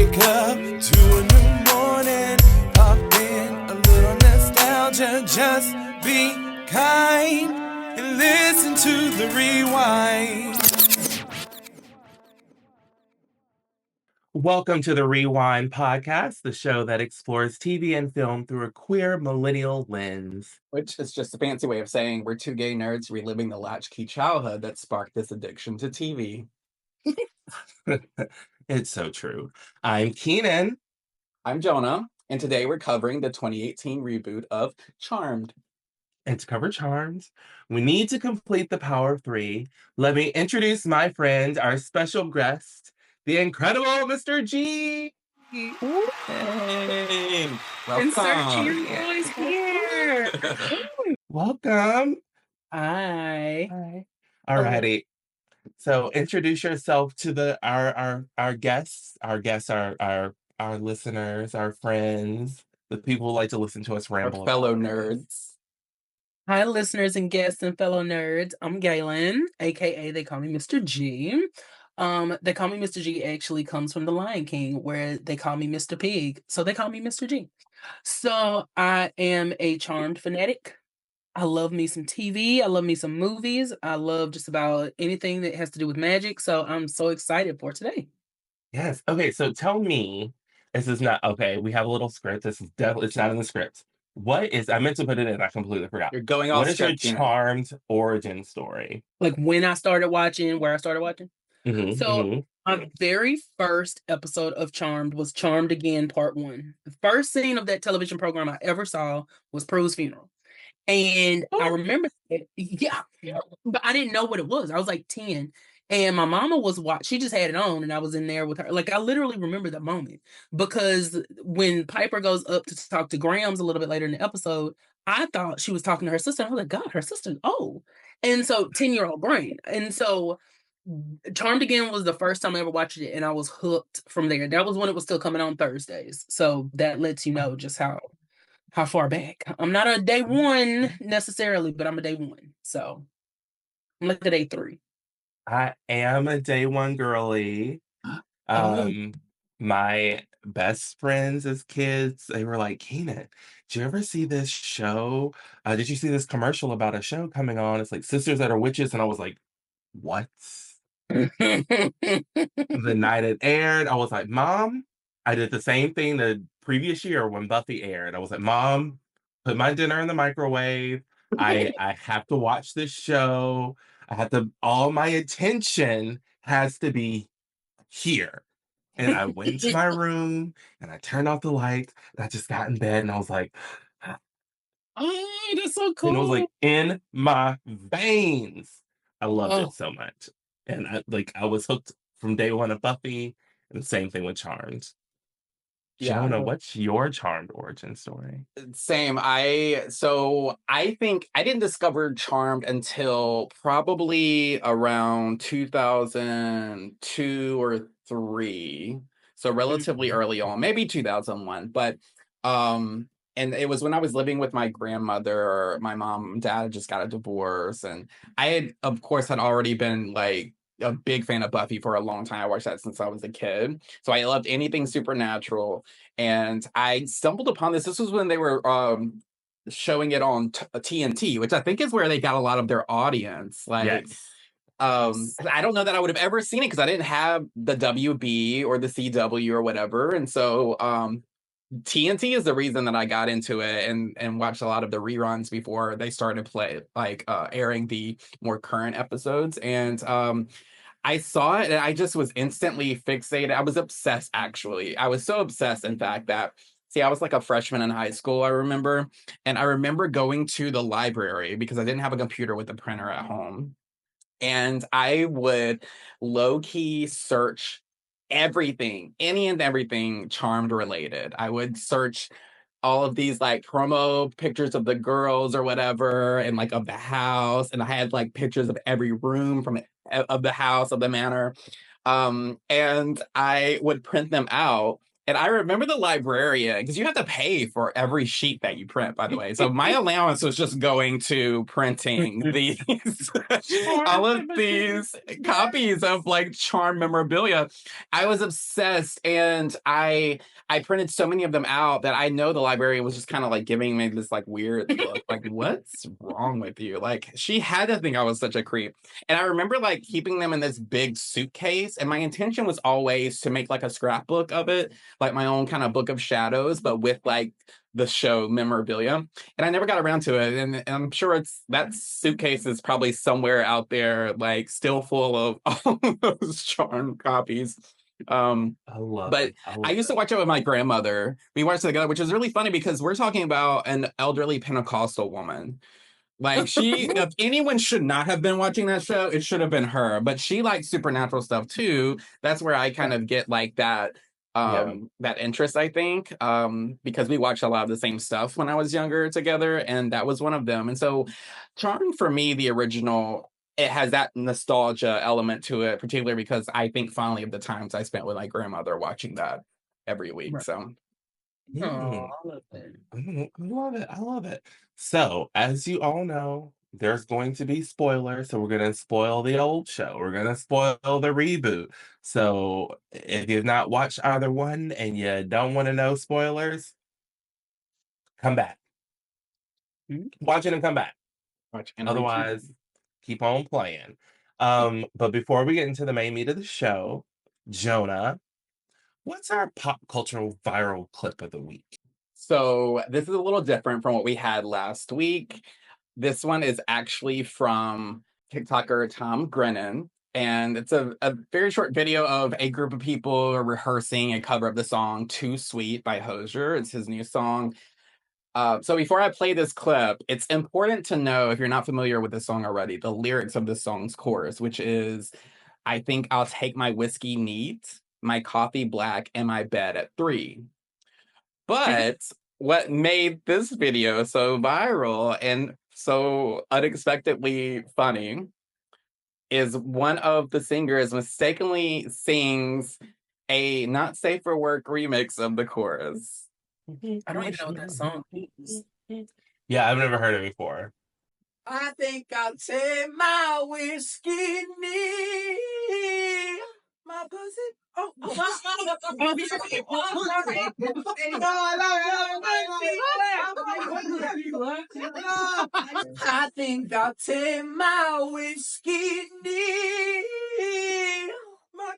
Wake up to a new morning, pop in a little nostalgia, just be kind and listen to the rewind. Welcome to the Rewind Podcast, the show that explores TV and film through a queer millennial lens. Which is just a fancy way of saying we're two gay nerds reliving the latchkey childhood that sparked this addiction to TV. It's so true. I'm Keenan. I'm Jonah, and today we're covering the 2018 reboot of Charmed. And to cover Charms, we need to complete the Power of Three. Let me introduce my friend, our special guest, the incredible Mr. G. Hey, Insert your welcome. voice here. Welcome. Hi. Alrighty. So introduce yourself to our guests, our listeners, our friends, the people who like to listen to us Our ramble. fellow nerds. Hi, listeners and guests and fellow nerds. I'm Galen, aka they call me Mr. G. They call me Mr. G actually comes from The Lion King, where they call me Mr. Pig. So they call me Mr. G. So I am a Charmed fanatic. I love me some TV. I love me some movies. I love just about anything that has to do with magic. So I'm so excited for today. Yes. Okay, so tell me, this is not okay. We have a little script. This is definitely it's not in the script. What is I meant to put it in, I completely forgot. You're going off What is your script, Tina. Charmed origin story? Like when I started watching, where I started watching. Mhm, So mhm. my very first episode of Charmed was Charmed Again Part 1. The first scene of that television program I ever saw was Prue's funeral. And I remember it, but I didn't know what it was. I was like 10. And my mama was she just had it on, and I was in there with her. Like, I literally remember that moment because when Piper goes up to talk to Grams a little bit later in the episode, I thought she was talking to her sister. I was like, God, her sister's old. And so 10-year-old brain. And so Charmed Again was the first time I ever watched it, and I was hooked from there. That was when it was still coming on Thursdays. So that lets you know just how far back. I'm not a day one necessarily, but I'm a day one. So I'm like a day 3. I am a day one girly. My best friends as kids, they were like, Keenan, did you ever see this show? Did you see this commercial about a show coming on? It's like Sisters That Are Witches. And I was like, what? The night it aired, I was like, Mom, I did the same thing the previous year when Buffy aired. I was like, Mom, put my dinner in the microwave. I have to watch this show. All my attention has to be here. And I went to my room and I turned off the lights and I just got in bed and I was like, Oh, that's so and it was like cool. in my veins. I loved Oh. it so much. And I was hooked from day one of Buffy, and the same thing with Charmed. Yeah. Jonah, what's your Charmed origin story? Same. I think I didn't discover Charmed until probably around 2002 or 3. So relatively early on, maybe 2001. But and it was when I was living with my grandmother. My mom and dad just got a divorce, and I had, of course, had already been like a big fan of Buffy for a long time. I watched that since I was a kid. So I loved anything supernatural. And I stumbled upon this. This was when they were showing it on TNT, which I think is where they got a lot of their audience. Like, Yes. I don't know that I would have ever seen it because I didn't have the WB or the CW or whatever. And so TNT is the reason that I got into it and watched a lot of the reruns before they started airing the more current episodes. And I saw it and I just was instantly fixated. I was obsessed, actually. I was so obsessed, in fact, that I was like a freshman in high school, I remember. And I remember going to the library because I didn't have a computer with a printer at home. And I would low-key search everything, any and everything Charmed related. I would search all of these like promo pictures of the girls or whatever, and like of the house. And I had like pictures of every room of the house, of the manor. And I would print them out And I remember the librarian, because you have to pay for every sheet that you print, by the way. So my allowance was just going to printing these all of these copies of like Charm memorabilia. I was obsessed, and I printed so many of them out that I know the librarian was just kind of like giving me this like weird look, like, what's wrong with you? Like, she had to think I was such a creep. And I remember like keeping them in this big suitcase, and my intention was always to make like a scrapbook of it, like my own kind of book of shadows, but with like the show memorabilia. And I never got around to it. And I'm sure that suitcase is probably somewhere out there, like still full of all those Charm copies. I love But it. I I love used to it. watch it with my grandmother. We watched it together, which is really funny because we're talking about an elderly Pentecostal woman. Like, if anyone should not have been watching that show, it should have been her. But she likes supernatural stuff too. That's where I kind of get like Yeah. that interest, I think. Because we watched a lot of the same stuff when I was younger together, and that was one of them. And so Charm for me, the original, it has that nostalgia element to it, particularly because I think fondly of the times I spent with my grandmother watching that every week. Right. So Oh, Mm. I love that. I love it. I love it. So, as you all know, there's going to be spoilers. So, we're going to spoil the old show. We're going to spoil the reboot. So, if you've not watched either one and you don't want to know spoilers, come back. Watch it and come back. watch and repeat. Otherwise, keep on playing. But before we get into the main meat of the show, Jonah, what's our pop cultural viral clip of the week? So this is a little different from what we had last week. This one is actually from TikToker Tom Grennan. And it's a very short video of a group of people rehearsing a cover of the song Too Sweet by Hozier. It's his new song. So before I play this clip, it's important to know, if you're not familiar with the song already, the lyrics of the song's chorus, which is, I think I'll take my whiskey neat, my coffee black, and my bed at 3. But what made this video so viral and so unexpectedly funny is one of the singers mistakenly sings a not safe for work remix of the chorus. I don't even know what that song is. Yeah, I've never heard it before. I think I'll take my whiskey knee. My pussy. Oh, I think I'll take my whiskey knee. My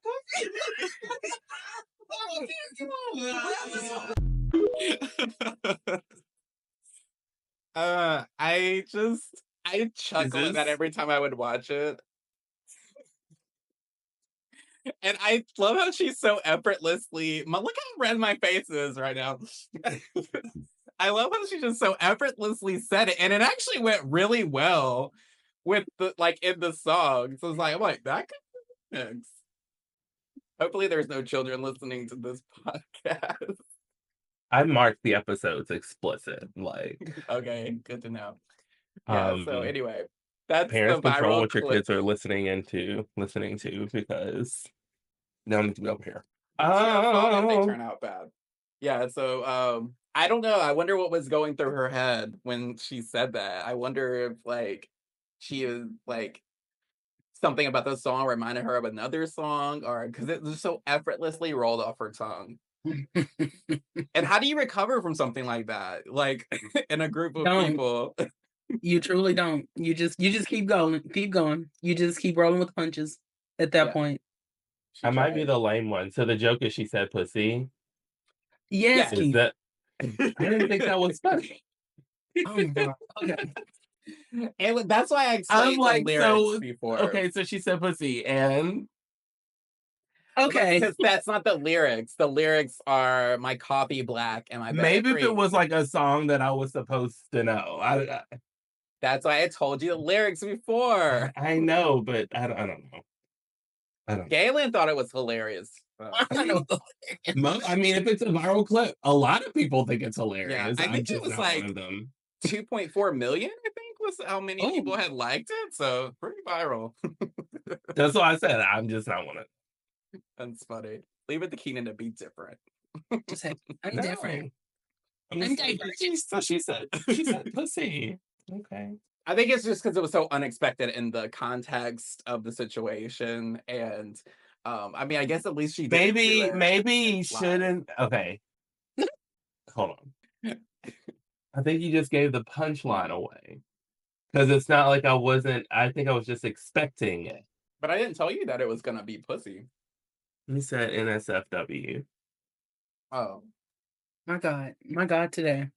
I chuckle at that every time I would watch it. And I love how she's so effortlessly, look how red my face is right now. I love how she just so effortlessly said it, and it actually went really well with the like in the song. So it's like, I'm like, that could be mixed. Hopefully there's no children listening to this podcast. I marked the episodes explicit. Like, Okay, good to know. Yeah, so anyway, that's parents the control viral what your clip. kids are listening to because they don't need to be over here. It's your fault if they turn out bad. Yeah, so I don't know. I wonder what was going through her head when she said that. I wonder if like she is like something about the song reminded her of another song, or because it just so effortlessly rolled off her tongue. And how do you recover from something like that? Like in a group of people. You truly don't. You just keep going. Keep going. You just keep rolling with the punches at that point. I might be the lame one. So the joke is she said pussy. Yes, Is Keith. that I didn't think that was funny. Oh my God. Okay. And that's why I explained the lyrics before. Okay, so she said pussy and Okay. Because that's not the lyrics. The lyrics are my coffee black and my bed maybe if green. it was like a song that I was supposed to know. That's why I told you the lyrics before. I know, but I don't know. Galen thought it was hilarious. I mean, if it's a viral clip, a lot of people think it's hilarious. Yeah, I think it was like one of them. 2.4 million, I think, was how many people had liked it. So pretty viral. That's what I said. I'm just not one of them. That's funny. Leave it to Keenan to be different. Just have, I'm different. I'm I'm just like, diverse. so she said. She said pussy. Okay. I think it's just because it was so unexpected in the context of the situation. And I mean, I guess at least she did Maybe you live. shouldn't. Okay, hold on. I think you just gave the punchline away. Because it's not like I wasn't, I think I was just expecting it. But I didn't tell you that it was gonna be pussy. You said NSFW. Oh. My God, today.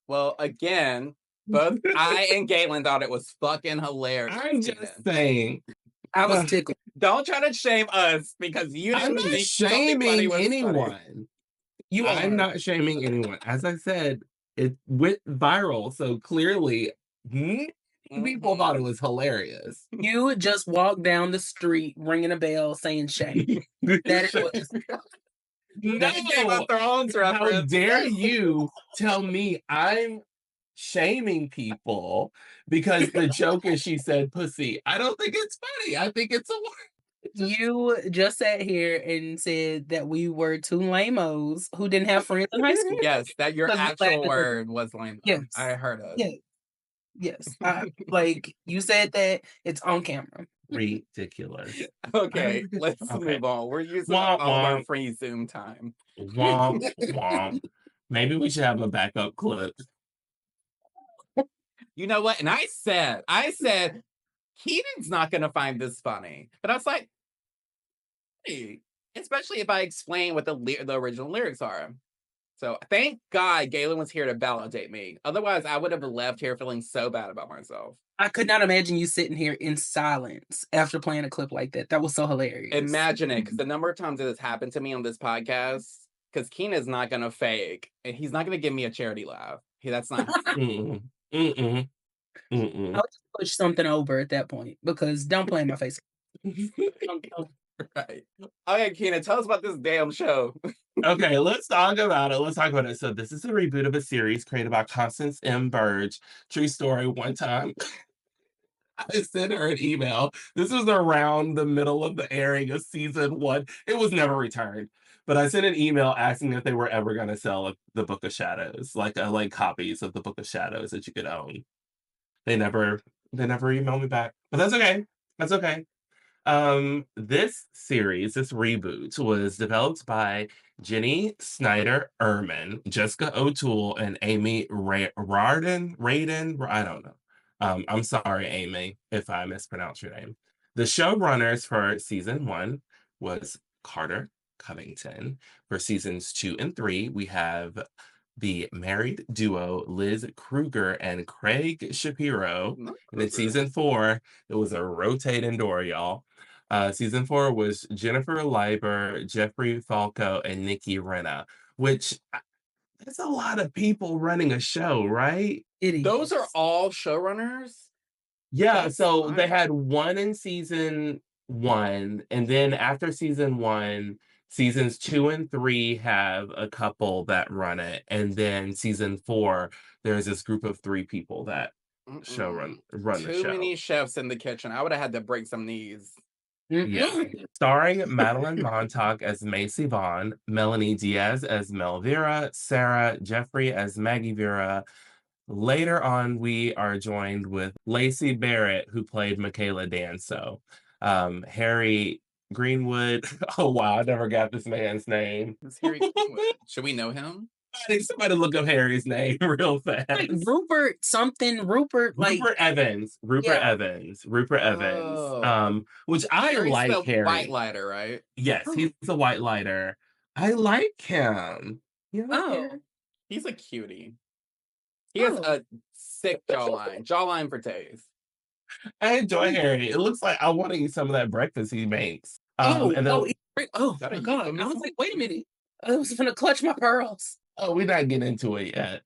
Well, again, both I and Galen thought it was fucking hilarious. I'm just saying. I was tickled. Don't try to shame us because you I'm didn't not think something funny shaming was funny. anyone. You I'm are. not shaming anyone. As I said, it went viral. So clearly, people thought it was hilarious. You just walked down the street ringing a bell saying shame. That is what That's a Game of Thrones How reference. dare you tell me I'm shaming people because the joke is she said pussy. I don't think it's funny. I think it's a word. you just sat here and said that we were two lamos who didn't have friends in high school. Yes, that your Because we actual laughed at word was lame. Yes. I heard it. Yes. Yes. Like you said that it's on camera. Ridiculous. Okay, let's Okay. move on. We're using Womp, all of our womp. free Zoom time. Womp womp. Maybe we should have a backup clip. You know what? And I said, Keenan's not gonna find this funny. But I was like, hey, especially if I explain what the original lyrics are. So thank God Galen was here to validate me. Otherwise, I would have left here feeling so bad about myself. I could not imagine you sitting here in silence after playing a clip like that. That was so hilarious. Imagine it, because the number of times that has happened to me on this podcast, because Keenan's not gonna fake, and he's not gonna give me a charity laugh. That's not. Mm-mm. Mm-mm. Mm-mm. I would just push something over at that point because don't play in my face. Right. Okay, Keenan, tell us about this damn show. Okay, let's talk about it. So this is a reboot of a series created by Constance M. Burge. True story, one time I sent her an email. This was around the middle of the airing of season 1. It was never returned. But I sent an email asking if they were ever going to sell the Book of Shadows, like copies of the Book of Shadows that you could own. They never emailed me back. But that's okay. That's okay. This series, this reboot, was developed by Jenny Snyder Ehrman, Jessica O'Toole, and Amy Radin. I don't know. I'm sorry, Amy, if I mispronounced your name. The showrunners for season 1 was Carter Covington. For seasons 2 and 3, we have the married duo Liz Kruger and Craig Shapiro. And in season 4, it was a rotating door, y'all. Season 4 was Jennifer Leiber, Jeffrey Falco, and Nikki Renna, which that's a lot of people running a show, right? Those are all showrunners? Yeah, That's so fine. they had one in season 1, and then after season 1, seasons 2 and 3 have a couple that run it, and then season 4, there's this group of 3 people that run the show. Too many chefs in the kitchen. I would have had to break some knees. Yeah. Starring Madeline Montauk as Macy Vaughn, Melanie Diaz as Melvira, Sarah Jeffrey as Maggie Vera. Later on, we are joined with Lacey Barrett, who played Michaela Danso. Harry Greenwood. Oh, wow. I never got this man's name. Who's Harry Greenwood? Should we know him? I need somebody to look up Harry's name real fast. Like Rupert something, Rupert Evans. Rupert Evans. Which I Harry's like the Harry. white lighter, right? Yes, he's a white lighter. I like him. He's a cutie. He has a sick jawline. Jawline for days. I enjoy Harry. It looks like I want to eat some of that breakfast he makes. my God. I was like, wait a minute. I was gonna clutch my pearls. Oh, we're not getting into it yet.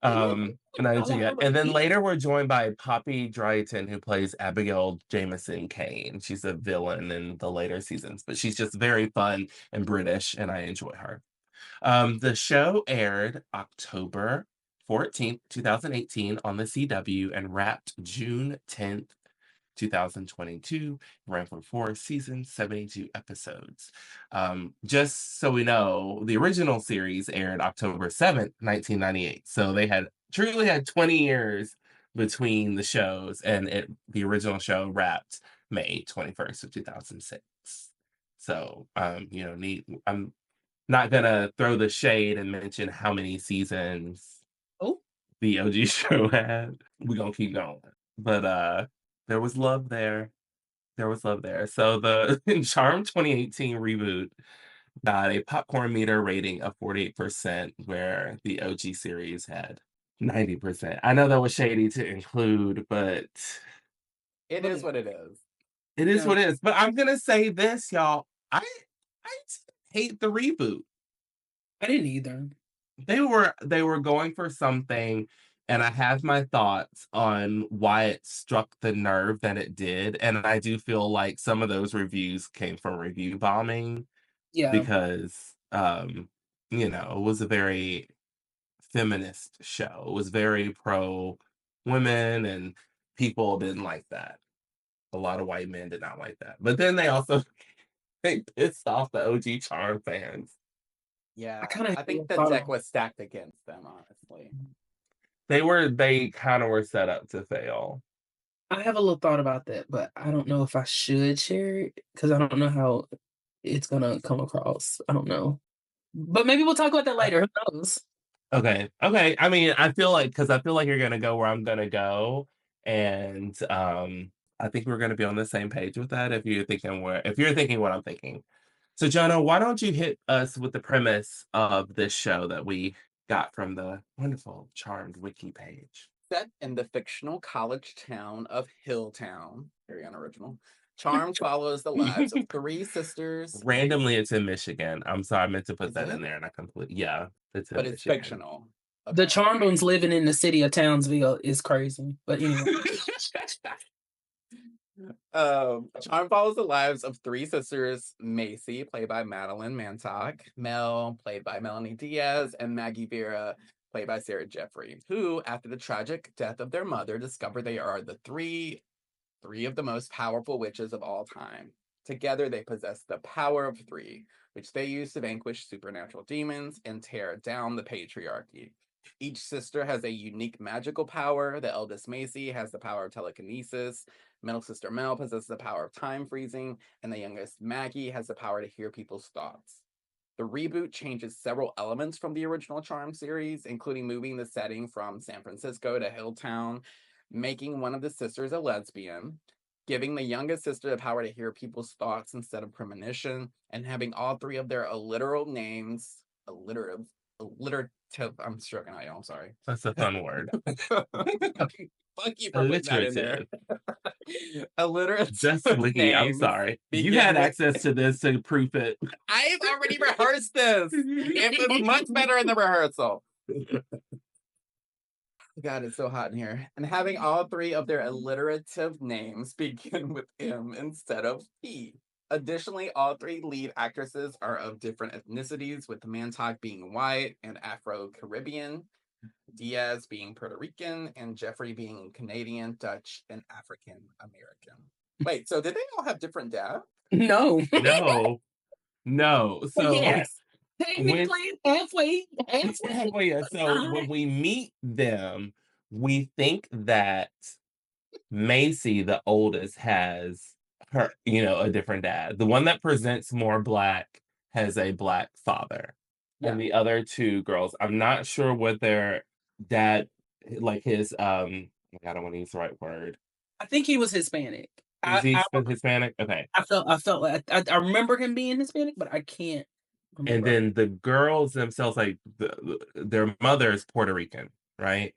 And then later we're joined by Poppy Drayton, who plays Abigail Jameson Kane. She's a villain in the later seasons, but she's just very fun and British, and I enjoy her. The show aired October 14th, 2018 on the CW and wrapped June 10th, 2022. Ran for 4 seasons, 72 episodes. Just so we know, the original series aired October 7th, 1998. So they had truly had 20 years between the shows, and the original show wrapped May 21st of 2006. So, neat. I'm not gonna throw the shade and mention how many seasons Oh, the OG show had. We're gonna keep going. But there was love there. There was love there. So the Charm 2018 reboot got a popcorn meter rating of 48%, where the OG series had 90%. I know that was shady to include, but It is what it is. it is Yeah. what it is. But I'm gonna say this, y'all. I hate the reboot. I didn't either. They were going for something, and I have my thoughts on why it struck the nerve that it did. And I do feel like some of those reviews came from review bombing Yeah. because it was a very feminist show. It was very pro women, and people didn't like that. A lot of white men did not like that. But then they pissed off the OG Charm fans. Yeah, kinda I think the thought deck of- was stacked against them, honestly. They kind of were set up to fail. I have a little thought about that, but I don't know if I should share it because I don't know how it's gonna come across. I don't know. But maybe we'll talk about that later. Who knows? Okay. Okay. I mean, I feel like you're gonna go where I'm gonna go, and I think we're gonna be on the same page with that. If you're thinking what I'm thinking. So, Jonah, why don't you hit us with the premise of this show that we got from the wonderful Charmed wiki page? Set in the fictional college town of Hilltown, very unoriginal, Charmed follows the lives of 3 sisters, Randomly, it's in Michigan. I'm sorry, I meant to put Is that it? in there, and I completely it's in but it's Michigan. fictional. The Charmed ones living in the city of Townsville is crazy. But anyway. Charm follows the lives of 3 sisters: Macy, played by Madeline Mantock; Mel, played by Melanie Diaz; and Maggie Vera, played by Sarah Jeffrey, who, after the tragic death of their mother, discover they are the three of the most powerful witches of all time. Together, they possess the power of 3, which they use to vanquish supernatural demons and tear down the patriarchy. Each sister has a unique magical power. The eldest, Macy, has the power of telekinesis. Middle sister Mel possesses the power of time freezing, and the youngest, Maggie, has the power to hear people's thoughts. The reboot changes several elements from the original Charm series, including moving the setting from San Francisco to Hilltown, making one of the sisters a lesbian, giving the youngest sister the power to hear people's thoughts instead of premonition, and having all 3 of their alliterative names, alliterative, I'm stroking out, y'all, I'm sorry. That's a fun word. Fuck you for putting that in there. Alliterative Just Lee, I'm names sorry. You begin had with- access to this to proof it. I've already rehearsed this. It was much better in the rehearsal. God, it's so hot in here. And having all 3 of their alliterative names begin with M instead of P. Additionally, all 3 lead actresses are of different ethnicities, with Mantock being white and Afro-Caribbean, Diaz being Puerto Rican, and Jeffrey being Canadian, Dutch, and African American. Wait, so did they all have different dads? No. No. So yes. Technically, halfway. yeah. So when we meet them, we think that Macy, the oldest, has her, a different dad. The one that presents more black has a black father. Yeah. And the other 2 girls, I'm not sure what their dad, like his, I don't want to use the right word. I think he was Hispanic. Is he Hispanic? Okay. I felt like I remember him being Hispanic, but I can't remember. And then the girls themselves, like their mother is Puerto Rican, right?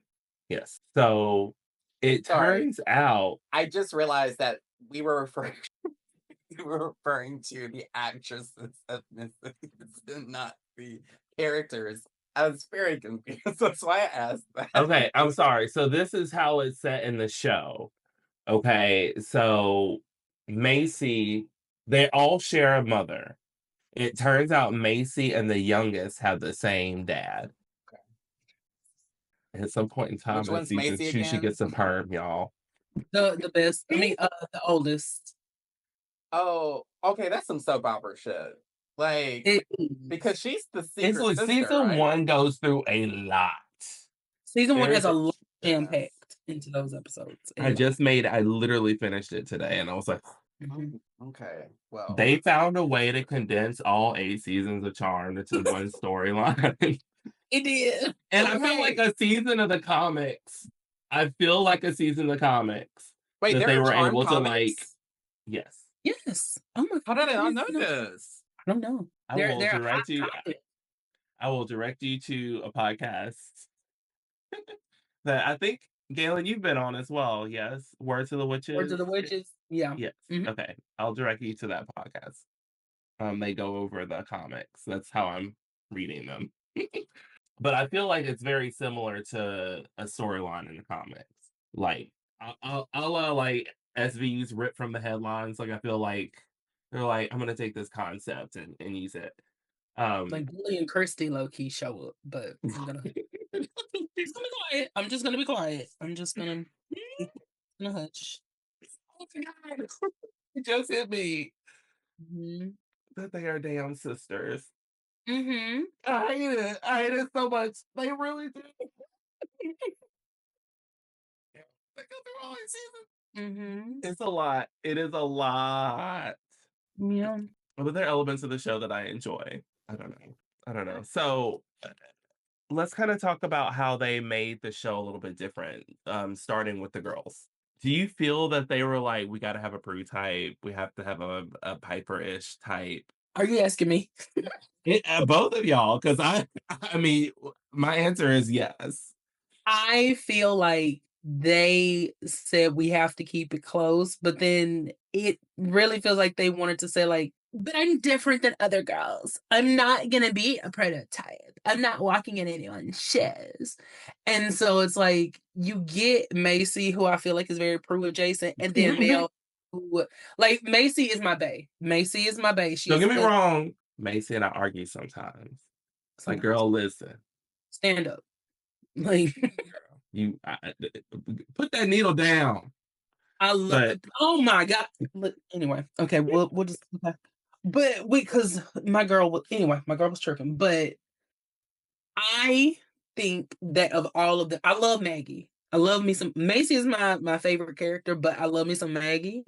Yes. So it turns out, I just realized that we were referring to the actresses' ethnicities and not the characters. I was very confused. That's why I asked that. okay, I'm sorry. So this is how it's set in the show. Okay, so Macy, they all share a mother. It turns out Macy and the youngest have the same dad. Okay. At some point in time, Which one's season Macy 2, she again? gets a perm, y'all. The best. I mean, the oldest. Oh, okay, that's some soap opera shit. Like, It, because she's the It's secret like sister, season right? 1 goes through a lot. season 1 has There's a a- lot jam-packed into those episodes. I literally finished it today, and I was like, Mhm. Okay, well, they found a way to condense all 8 seasons of Charmed into one storyline. It did. And I feel like a season of the comics. I feel like a season of the comics wait, that there they are were Charm able to comics? yes. Yes. Oh my How did I not know goodness. this? I don't know. I will They're hot direct you. topic. I will direct you to a podcast that I think Galen you've been on as well. Yes, Word to the Words Witches. of the Witches. Yeah. Yes. Mhm. Okay, I'll direct you to that podcast. They go over the comics. That's how I'm reading them. But I feel like it's very similar to a storyline in the comics. Like, like SVU's ripped from the headlines. Like, I feel like they're like, I'm gonna take this concept and use it. Like Billy and Kirsty low key show up, but I'm gonna just gonna be quiet. I'm just gonna be quiet. I'm just gonna hush. Oh my God. It just hit me Mhm. that they are damn sisters. Mhm. I hate it. I hate it so much. They really do. They go through all these seasons. Mhm. It's a lot. It is a lot. Yeah. But there are elements of the show that I enjoy. I don't know. I don't know. So let's kind of talk about how they made the show a little bit different, starting with the girls. Do you feel that they were like, we got to have a Prue type, we have to have a Piper-ish type? Are you asking me? Both of y'all, because I mean, my answer is yes. I feel like they said we have to keep it close, but then it really feels like they wanted to say like, but I'm different than other girls. I'm not gonna be a prototype. I'm not walking in anyone's shoes. And so it's like you get Macy, who I feel like is very Prue adjacent, and then Mel, who like Macy is my bae. Macy is my bae. Don't She's get me wrong, Macy and I argue sometimes. It's like, girl, listen. stand up. Like put that needle down. I love. Oh my god. Anyway, okay, we'll just. Okay. But wait, because my girl was anyway. My girl was tripping, but I think that of all of them, I love Maggie. I love me some Macy is my favorite character, but I love me some Maggie.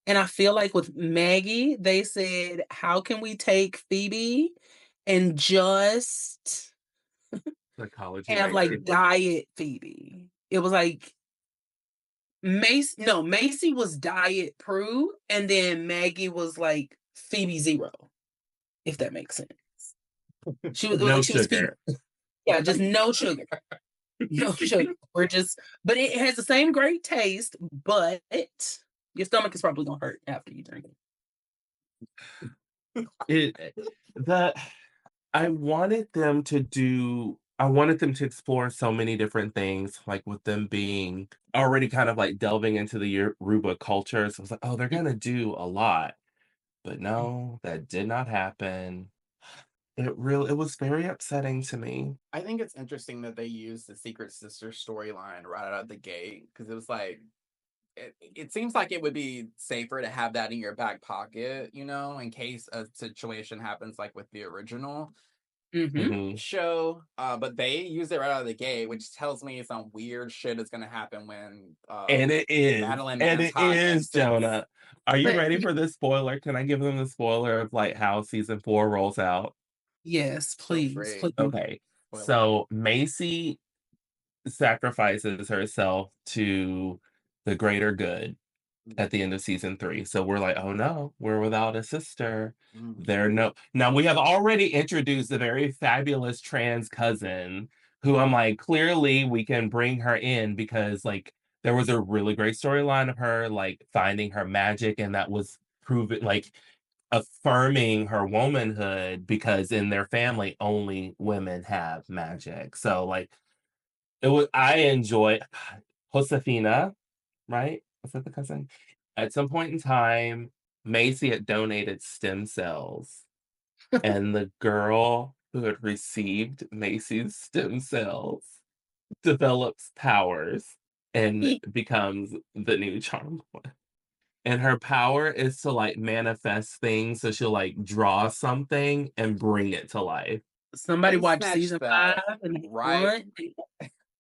And I feel like with Maggie, they said, how can we take Phoebe and just Psychology have major. like diet Phoebe? It was like Macy was Diet Prue, and then Maggie was like Phoebe Zero, if that makes sense. She was No like she was Phoebe. sugar. Yeah, just no sugar. No sugar. We're just but it has the same great taste, but your stomach is probably gonna hurt after you drink It the I wanted them to explore so many different things, like with them being already kind of like delving into the Yoruba culture. So I was like, oh, they're it. gonna do a lot. But no, that did not happen. It was very upsetting to me. I think it's interesting that they used the secret sister storyline right out of the gate because it was like it seems like it would be safer to have that in your back pocket, you know, in case a situation happens like with the original Mhm. show. But they use it right out of the gate, which tells me some weird shit is gonna happen when And it is. Madeline And it Mantock is, exits. Jonah. Are you But ready for this spoiler? Can I give them the spoiler of like how season 4 rolls out? yes, Feel please, free. please. Okay. Spoiler. So Macy sacrifices herself to the greater good at the end of season 3. So we're like, oh no, we're without a sister. There no now we have already introduced a very fabulous trans cousin who I'm like, clearly we can bring her in because like there was a really great storyline of her like finding her magic and that was proven like affirming her womanhood because in their family only women have magic. So like it was I enjoy Josefina, right? Was that the cousin? At some point in time, Macy had donated stem cells, and the girl who had received Macy's stem cells develops powers and becomes the new charmed one. And her power is to like manifest things. So she'll like draw something and bring it to life. Somebody They watched snatched season that 5 and right. run.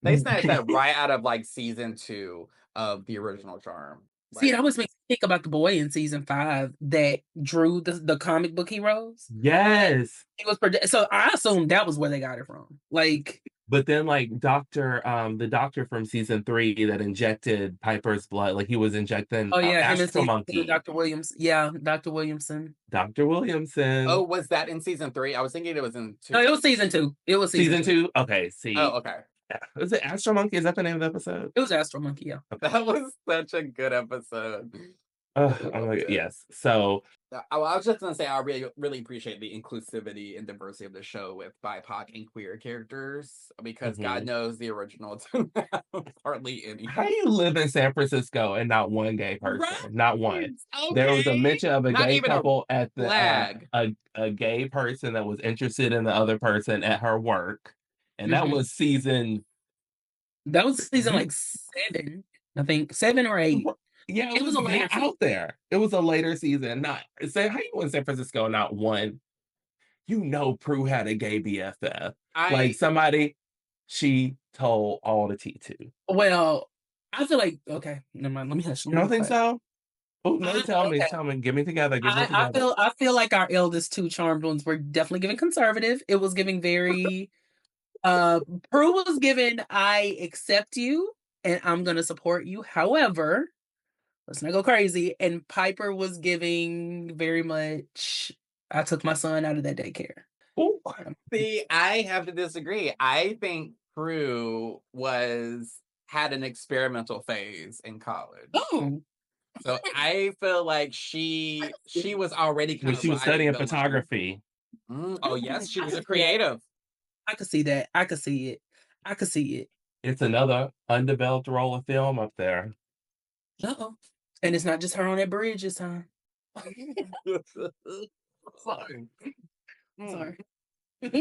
They snatched that right out of like season 2 of the original Charm. See, it Like, always makes me think about the boy in season 5 that drew the comic book heroes. Yes. It was so I assumed that was where they got it from. Like, But then like the doctor from season 3 that injected Piper's blood, like he was injecting oh yeah, him and Astro Monkey. Dr. Williams. Yeah, Dr. Williamson. Dr. oh, Williamson. was that in season 3? I was thinking it was in 2. No, it was season 2. It was season Season 2? Okay, see. Oh, okay. Is it Astro Monkey? Is that the name of the episode? It was Astro Monkey, yeah. That was such a good episode. I'm like, yes. So I was just gonna say I really, really appreciate the inclusivity and diversity of the show with BIPOC and queer characters because God knows the original didn't have hardly any. how do you live in San Francisco and not one gay person? Right. Not one. Okay. There was a mention of a Not gay even a couple at the flag. a gay person that was interested in the other person at her work, and that Mhm. was season. That was season like 7, I think 7 or 8. Yeah, It was a later out there. It was a later season. Not say how you in San Francisco, not one. You know, Prue had a gay BFF. Like somebody, she told all the tea to. Well, I feel like okay, never mind. Let me hush. You don't think so? Oh no! Tell me, Okay. tell me. Get me together. Get me I together. I feel like our eldest 2 charmed ones were definitely giving conservative. It was giving very Prue was given I accept you and I'm gonna support you. However, let's not go crazy. And Piper was giving very much I took my son out of that daycare. Ooh. See, I have to disagree. I think Prue had an experimental phase in college. Oh, So I feel like she was already kind When of she was riding studying the line. photography. Oh yes, she was I a could see that. creative. I could see that. I could see it. I could see it. It's another undeveloped roll of film up there. Uh-oh. And it's not just her on that bridge this time. Sorry. Sorry. And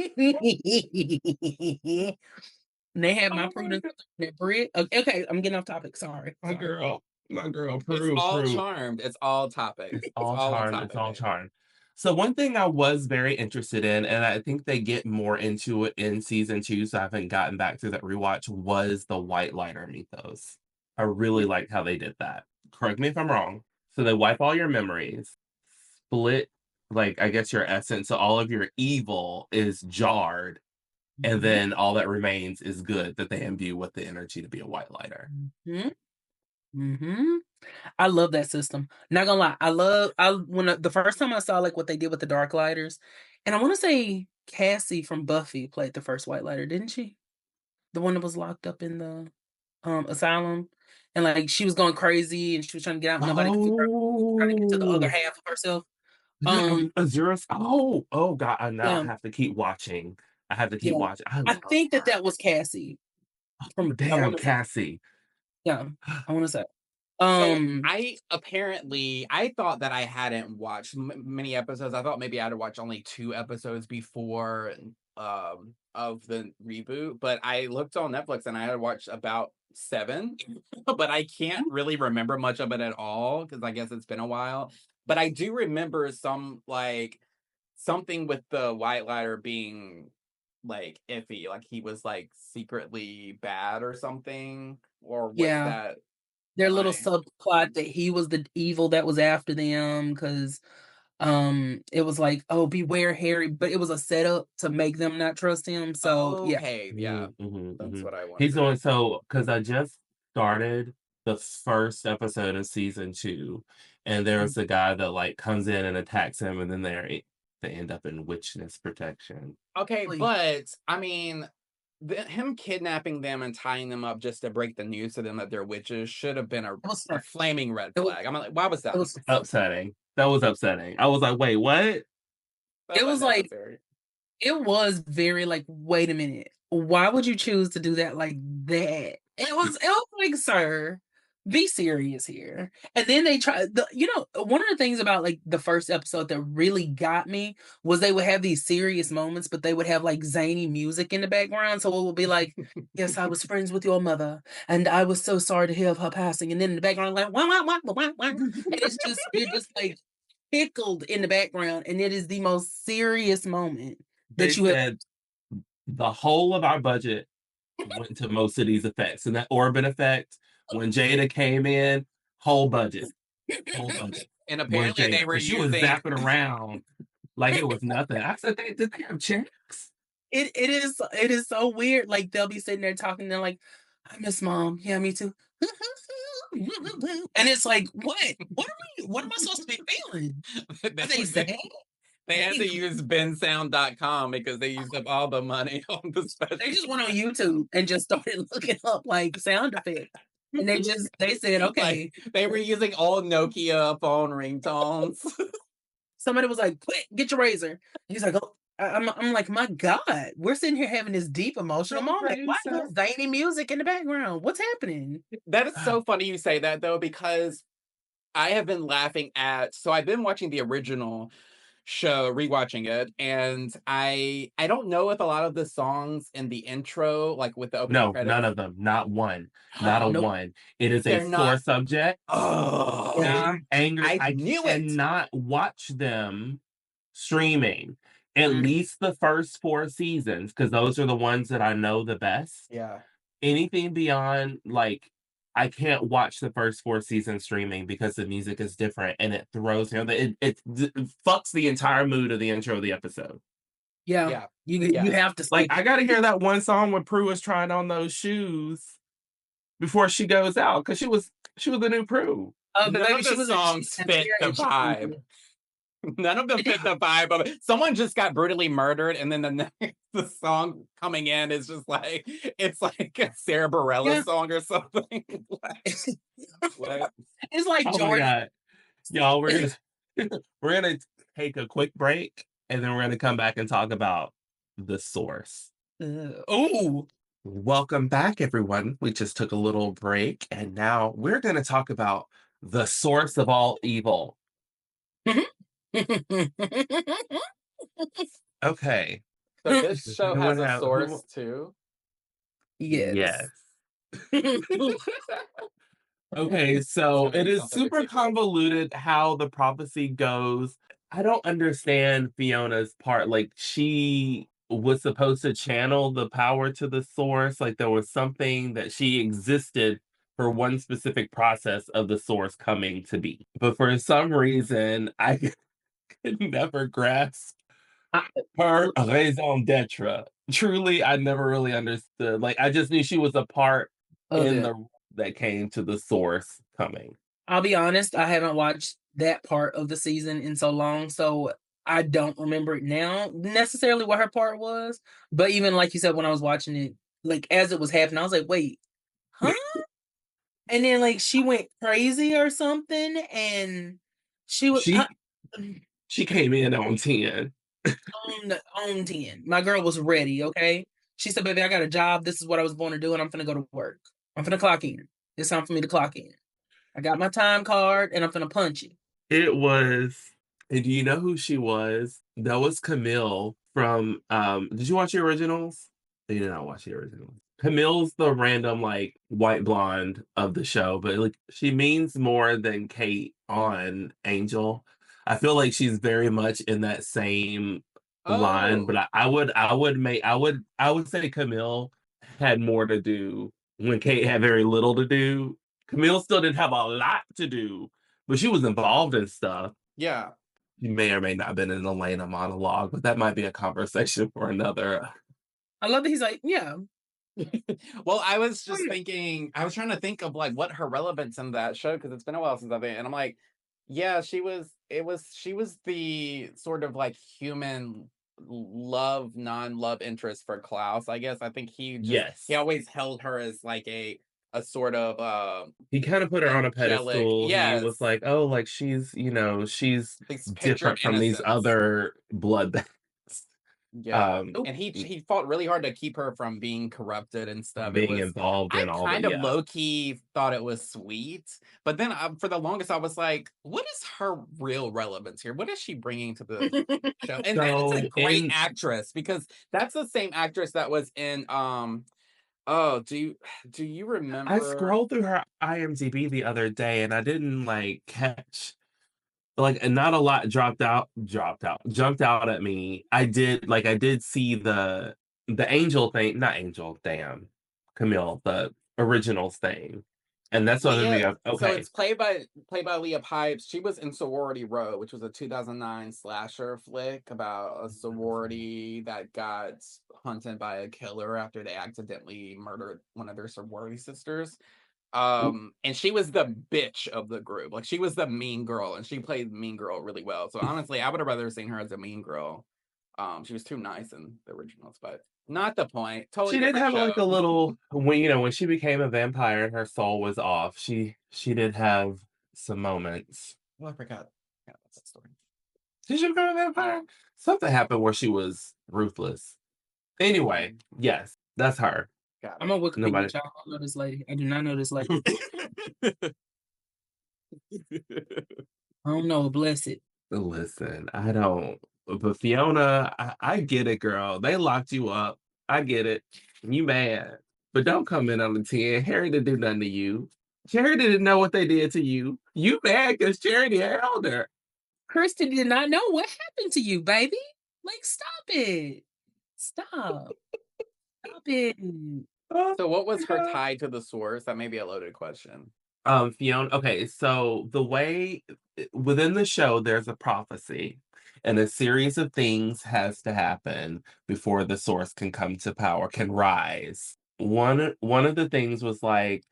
they had my prudence on that bridge. Okay, I'm getting off topic. Sorry. My girl, It's Prue, all Prue. charmed. It's all topic. It's all on charmed. topic, It's all baby. charmed. So one thing I was very interested in, and I think they get more into it in season 2, so I haven't gotten back to that rewatch, was the white lighter mythos. I really liked how they did that. Correct me if I'm wrong. So they wipe all your memories, split, like, I guess your essence, so all of your evil is jarred, and then all that remains is good that they imbue with the energy to be a white lighter. I love that system. Not gonna lie, the first time I saw like what they did with the dark lighters, and I want to say Cassie from Buffy played the first white lighter, didn't she? The one that was locked up in the asylum, and like she was going crazy and she was trying to get out. And nobody could figure out trying to get to the other half of herself. Azura's. Oh God! I now Yeah. have to keep watching. I have to keep Yeah. watching. I think that was Cassie. Damn, Cassie. Yeah, I want to say. So I thought that I hadn't watched many episodes. I thought maybe I had to watch only 2 episodes before of the reboot, but I looked on Netflix and I had watched about 7, but I can't really remember much of it at all because I guess it's been a while. But I do remember some like something with the white lighter being like iffy, like he was like secretly bad or something, or was that their little why? subplot that he was the evil that was after them because it was like, oh, beware Harry, but it was a setup to make them not trust him. So yeah. Okay, yeah, that's what I wanted. He's doing so because I just started the first episode of season 2, and there's a guy that like comes in and attacks him, and then they end up in witchness protection. Okay, Please. but I mean, him kidnapping them and tying them up just to break the news to them that they're witches should have been a flaming red flag. I'm like, why was that? Upsetting. That was upsetting. I was like, wait, what? It was like, it was very like, wait a minute. Why would you choose to do that like that? It was like, sir, be serious here. And then they try one of the things about like the first episode that really got me was they would have these serious moments, but they would have like zany music in the background. So it would be like, yes, I was friends with your mother, and I was so sorry to hear of her passing. And then in the background, like, wah. And it's just, you're just like tickled in the background, and it is the most serious moment They that you have. said the whole of our budget went to most of these effects. And that orbit effect, when Jada came in, whole budget. Whole budget. And Was apparently they Jada. were But she was using zapping around like it was nothing. I said, did they have checks? It is so weird. Like they'll be sitting there talking, they're like, I miss mom. Yeah, me too. And it's like, what am I supposed to be feeling? Are they sad? They had to use bensound.com because they used up all the money on the special. They just went on YouTube and just started looking up like sound effects. And they said, okay. Like, they were using old Nokia phone ringtones. Somebody was like, quick, get your razor. He's like, oh, I'm like, my God, we're sitting here having this deep emotional moment. Why is there zany music in the background? What's happening? That is so funny you say that though, because I have been laughing at, so I've been watching the original show, rewatching it, and I don't know if a lot of the songs in the intro, like with the opening credits. None of them. Not one. Not a Nope. one. It is They're a not- sore subject. Oh, Yeah. Angry. I knew it. cannot watch them streaming. At Mhm. least the first 4 seasons, because those are the ones that I know the best. Yeah. Anything beyond, like, I can't watch the first 4 seasons streaming because the music is different and it throws it fucks the entire mood of the intro of the episode. Yeah. Yeah. You have to Like, I gotta hear that one song when Prue was trying on those shoes before she goes out, because she was the new Prue. None of the songs fit the vibe. None of them fit the vibe of it. Someone just got brutally murdered, and then the song coming in is just like, it's like a Sarah Bareilles song or something. What? It's like Oh my Jordan. God. Y'all, we're gonna take a quick break, and then we're gonna come back and talk about the source. Oh, Welcome back, everyone. We just took a little break, and now we're gonna talk about the source of all evil. Okay. So this show has a Anyone source too. yes. Okay, so it is super convoluted how the prophecy goes. I don't understand Fiona's part. Like, she was supposed to channel the power to the source. Like, there was something that she existed for one specific process of the source coming to be. But for some reason, I could never grasp her raison d'etre. Truly, I never really understood. Like, I just knew she was a part that came to the source coming. I'll be honest, I haven't watched that part of the season in so long, so I don't remember it now necessarily what her part was. But even like you said, when I was watching it, like as it was happening, I was like, wait, huh? And then like she went crazy or something, and she was she came in on 10. on 10. My girl was ready, okay? She said, baby, I got a job. This is what I was born to do, and I'm finna go to work. I'm finna clock in. It's time for me to clock in. I got my time card, and I'm finna punch it. It was, and do you know who she was? That was Camille from, did you watch the originals? You did not watch the originals. Camille's the random, like, white blonde of the show, but, like, she means more than Kate on Angel. I feel like she's very much in that same line, but I would say Camille had more to do when Kate had very little to do. Camille still didn't have a lot to do, but she was involved in stuff. Yeah. She may or may not have been in Elena monologue, but that might be a conversation for another. I love that he's like, yeah. Well, I was just thinking, I was trying to think of like what her relevance in that show, because it's been a while since I've been, and I'm like, yeah, she was the sort of like human non-love interest for Klaus, I guess. I think he always held her as like a sort of he kind of put her on a pedestal. Yes. He was like, oh, like she's different from these other bloodbaths. Yeah, Um, and he fought really hard to keep her from being corrupted and stuff. It being was involved I in all the kind of yeah. low key thought it was sweet, but then for the longest I was like, what is her real relevance here? What is she bringing to the show? And that is a So great actress because that's the same actress that was in oh, do you I remember? scrolled through her IMDb the other day and I didn't like catch like and not a lot jumped out at me. I did see the angel thing, not angel, damn, Camille, the originals thing. And that's what made me Leah, go, so okay. it's played by Leah Pipes. She was in Sorority Row, which was a 2009 slasher flick about a sorority that got hunted by a killer after they accidentally murdered one of their sorority sisters. And she was the bitch of the group. Like she was the mean girl, and she played mean girl really well. So honestly, I would have rather seen her as a mean girl. She was too nice in the originals, but not the point. Totally She did different have show. like a little when when she became a vampire and her soul was off, she did have some moments. Well, I forgot. Yeah, that's that story. Did she become a vampire? Something happened where she was ruthless. Anyway, yes, that's her. Got I'm on Nobody. Wikipedia, child. I don't know this lady. I do not know this lady. it. I don't know. Bless it. Listen, I don't. But Fiona, I get it, girl. They locked you up. I get it. You mad. But don't come in on the 10. Harry didn't do nothing to you. Charity didn't know what they did to you. You mad because Charity held her. Kristen did not know what happened to you, baby. Like, stop it. Stop. Stop it. Oh So what my was her God. tie to the source? That may be a loaded question. Fiona, okay, so the way within the show, there's a prophecy, and a series of things has to happen before the source can come to power, can rise. One of the things was like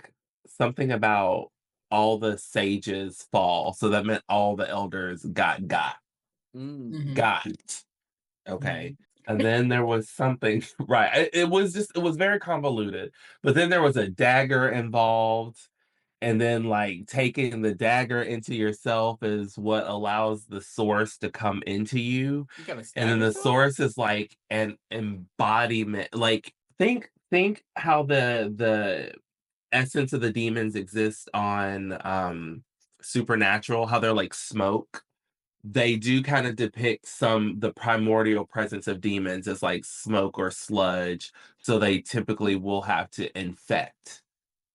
something about all the sages fall, so that meant all the elders Mm. got. Okay. And then there was something, right. It was very convoluted. But then there was a dagger involved. And then, like, taking the dagger into yourself is what allows the source to come into you. You gotta And stab then the yourself? source is like an embodiment. Like, think how the essence of the demons exist on Supernatural, how they're like smoke. They do kind of depict the primordial presence of demons as like smoke or sludge. So they typically will have to infect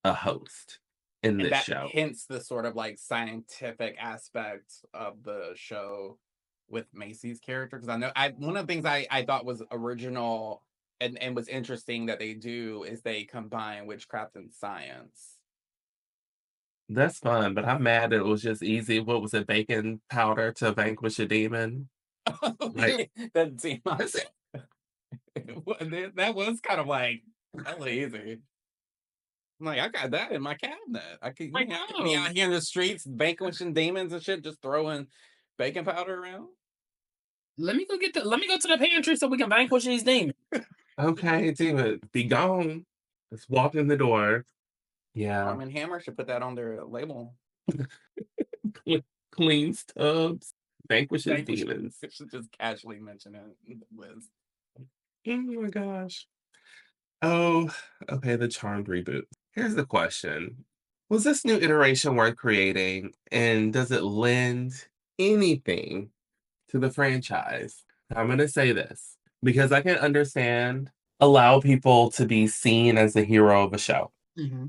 a host in And this that show. hints the sort of like scientific aspect of the show with Macy's character. Because I know one of the things I thought was original and was interesting that they do is they combine witchcraft and science. That's fun, but I'm mad that it was just easy. What was it, baking powder to vanquish a demon? Like, That seemed like that's it. that was kind of like hella easy. I'm like, I got that in my cabinet. I could I be know. out here in the streets vanquishing demons and shit, just throwing baking powder around. Let me go to the pantry so we can vanquish these demons. Okay, demon, be gone. Let's walk in the door. Yeah. Arm and Hammer should put that on their label. Cleans tubs, vanquishes Vanquish demons. should just casually mention it in the list. Oh my gosh. Oh, okay, the Charmed reboot. Here's the question. Was this new iteration worth creating, and does it lend anything to the franchise? I'm going to say this because I can understand allow people to be seen as the hero of a show. Mm-hmm.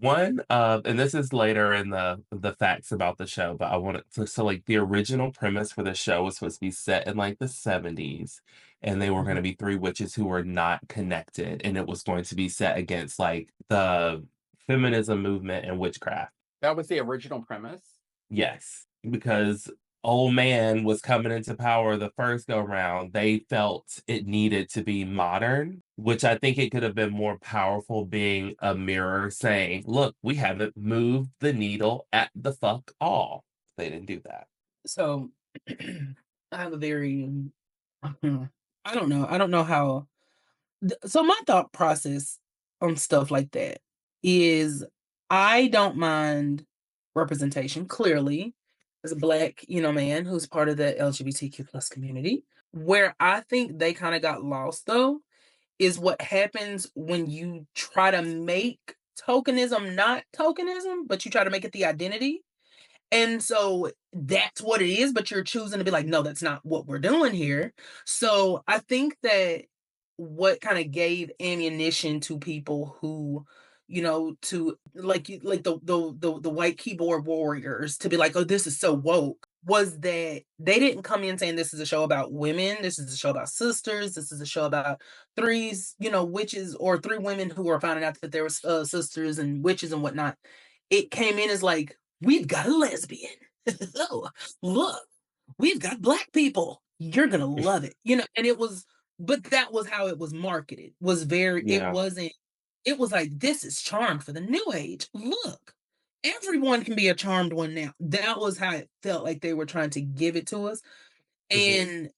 One of, and this is later in the facts about the show, but I want to so like the original premise for the show was supposed to be set in like the 70s, and they were going to be three witches who were not connected, and it was going to be set against like the feminism movement and witchcraft. That was the original premise. Yes, because old man was coming into power the first go round. They felt it needed to be modern, which I think it could have been more powerful being a mirror saying, look, we haven't moved the needle at the fuck all. They didn't do that. So I have a very I don't know. I don't know how so my thought process on stuff like that is I don't mind representation, clearly, as a Black, man who's part of the LGBTQ plus community. Where I think they kind of got lost though is what happens when you try to make tokenism not tokenism, but you try to make it the identity. And so that's what it is, but you're choosing to be like, no, that's not what we're doing here. So I think that what kind of gave ammunition to people who, to like the white keyboard warriors to be like, oh, this is so woke, was that they didn't come in saying this is a show about women, this is a show about sisters, this is a show about threes, witches, or three women who are finding out that there was sisters and witches and whatnot. It came in as like, we've got a lesbian. Oh, look, we've got Black people. You're gonna love it. And it was, but that was how it was marketed. Yeah. It was like, this is Charmed for the new age. Look, everyone can be a Charmed one now. That was how it felt like they were trying to give it to us. Mhm. And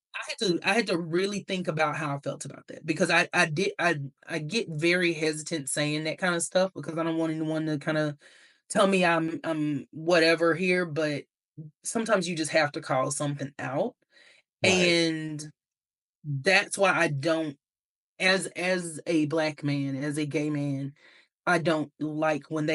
I had to really think about how I felt about that, because I get very hesitant saying that kind of stuff because I don't want anyone to kind of tell me I'm whatever here, but sometimes you just have to call something out. Right. And that's why I don't, as a Black man, as a gay man, I don't like when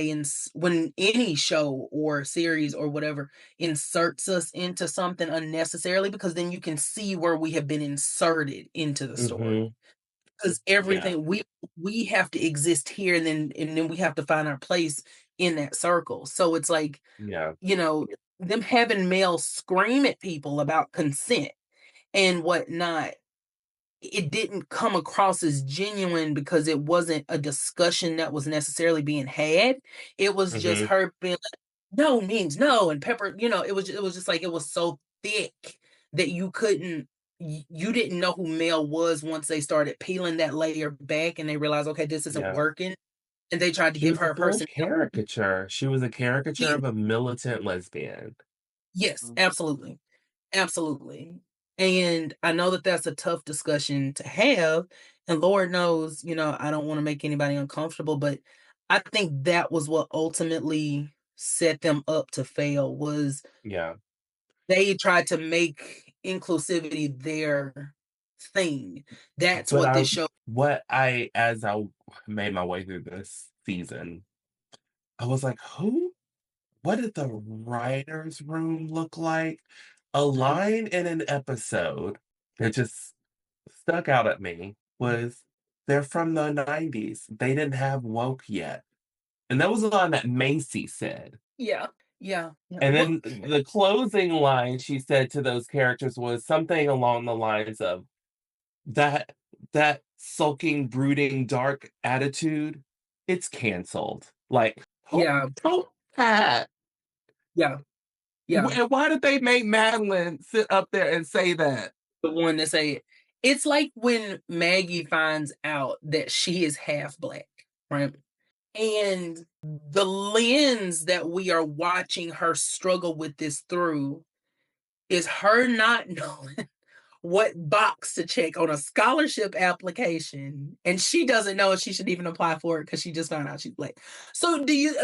when any show or series or whatever inserts us into something unnecessarily, because then you can see where we have been inserted into the story. Mhm. Because Yeah. everything we have to exist here, and then we have to find our place in that circle. So it's like, Yeah. you know, them having males scream at people about consent and whatnot, it didn't come across as genuine because it wasn't a discussion that was necessarily being had. It was just Mhm. her being like, no means no, and Pepper, it was just like, it was so thick that you didn't know who Mel was once they started peeling that layer back and they realized, okay, this isn't Yeah. working. And they tried to She give was a her a full person. caricature. She was a caricature Yeah, of a militant lesbian. yes, absolutely. Absolutely. And I know that that's a tough discussion to have. And Lord knows, I don't want to make anybody uncomfortable, but I think that was what ultimately set them up to fail, was Yeah. they tried to make inclusivity their thing. That's But what this show. as I made my way through this season, I was like, what did the writer's room look like? A Mhm. line in an episode that just stuck out at me was, they're from the 90s. They didn't have woke yet. And that was a line that Macy said. Yeah. Yeah. Yeah. And Well, then the closing line she said to those characters was something along the lines of, that sulking, brooding, dark attitude, it's canceled. Like, who yeah. wrote that? Yeah. Yeah. And why did they make Madeline sit up there and say that? The one that say it. It's like when Maggie finds out that she is half Black, right? And the lens that we are watching her struggle with this through is her not knowing what box to check on a scholarship application, and she doesn't know if she should even apply for it because she just found out she's Black. So do you?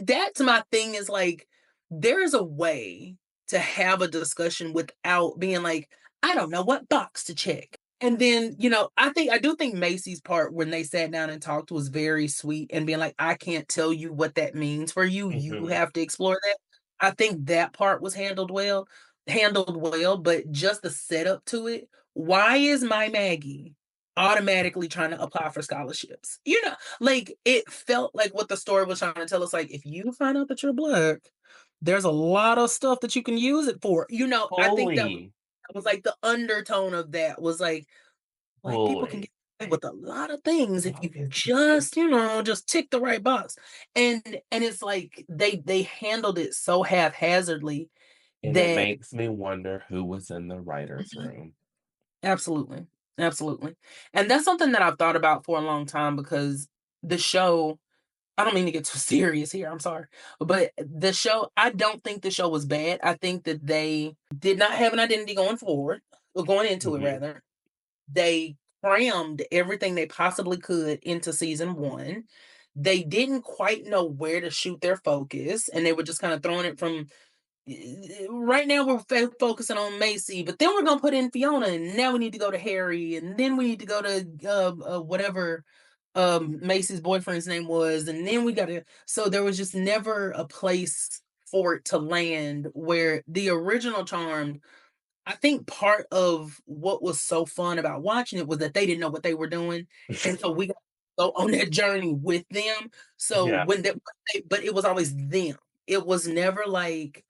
That's my thing. Is like, there's a way to have a discussion without being like, I don't know what box to check. And then, I do think Macy's part when they sat down and talked was very sweet, and being like, I can't tell you what that means for you. You Mhm. have to explore that. I think that part was handled well, but just the setup to it. Why is my Maggie automatically trying to apply for scholarships? Like, it felt like what the story was trying to tell us. Like, if you find out that you're Black, there's a lot of stuff that you can use it for. I think Fully, that was like the undertone of that was like, Black people can get fully. away with a lot of things if you just tick the right box. And it's like they handled it so haphazardly And it that. makes me wonder who was in the writer's room. Absolutely. Absolutely. And that's something that I've thought about for a long time, because the show, I don't mean to get too serious here, I'm sorry. But the show, I don't think the show was bad. I think that they did not have an identity going forward, or going into it Mhm. rather. They crammed everything they possibly could into season 1. They didn't quite know where to shoot their focus, and they were just kind of throwing it from right now we're focusing on Macy, but then we're gonna put in Fiona, and now we need to go to Harry, and then we need to go to whatever Macy's boyfriend's name was, and then we gotta. So there was just never a place for it to land where the original Charmed. I think part of what was so fun about watching it was that they didn't know what they were doing, and so we got to go on that journey with them. So Yeah. when but it was always them. It was never like,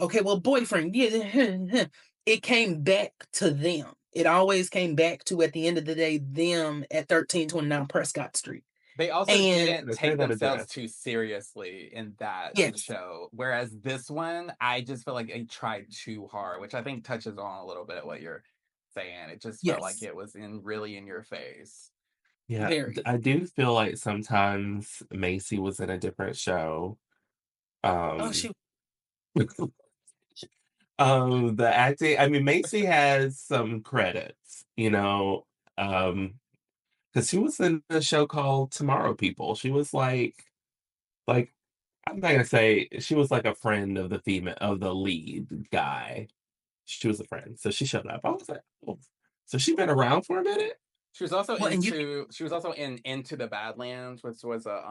okay, well, boyfriend, yeah. It came back to them. It always came back to, at the end of the day, them at 1329 Prescott Street. They also And didn't They say take that it themselves does. too seriously in that yes, show. Whereas this one, I just feel like they tried too hard, which I think touches on a little bit of what you're saying. It just felt like yes, it was really in your face. Yeah, very. I do feel like sometimes Macy was in a different show. Oh, Um, shoot. the acting, I mean, Macy has some credits, because she was in a show called Tomorrow People. She was like I'm not gonna say she was like a friend of the lead guy. She was a friend, so she showed up. I was like, oh, so she been around for a minute. Well, and you She was also in Into the Badlands, which was a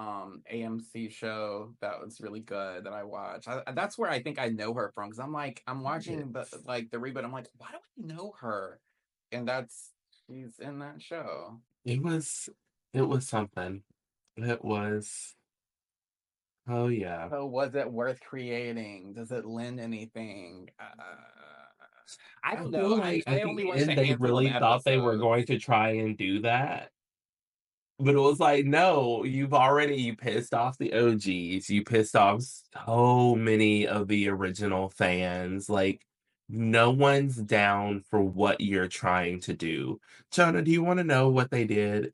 AMC show that was really good that I watched. That's where I think I know her from, because I'm watching the reboot. I'm like, why do I know her? And she's in that show. It was something. It was, oh yeah. So was it worth creating? Does it lend anything? I I don't know. feel like I at only the watched a end they handful of really thought they were episodes. going to try and do that. But it was like, no, you pissed off the OGs. You pissed off so many of the original fans. Like, no one's down for what you're trying to do. Jonah, do you want to know what they did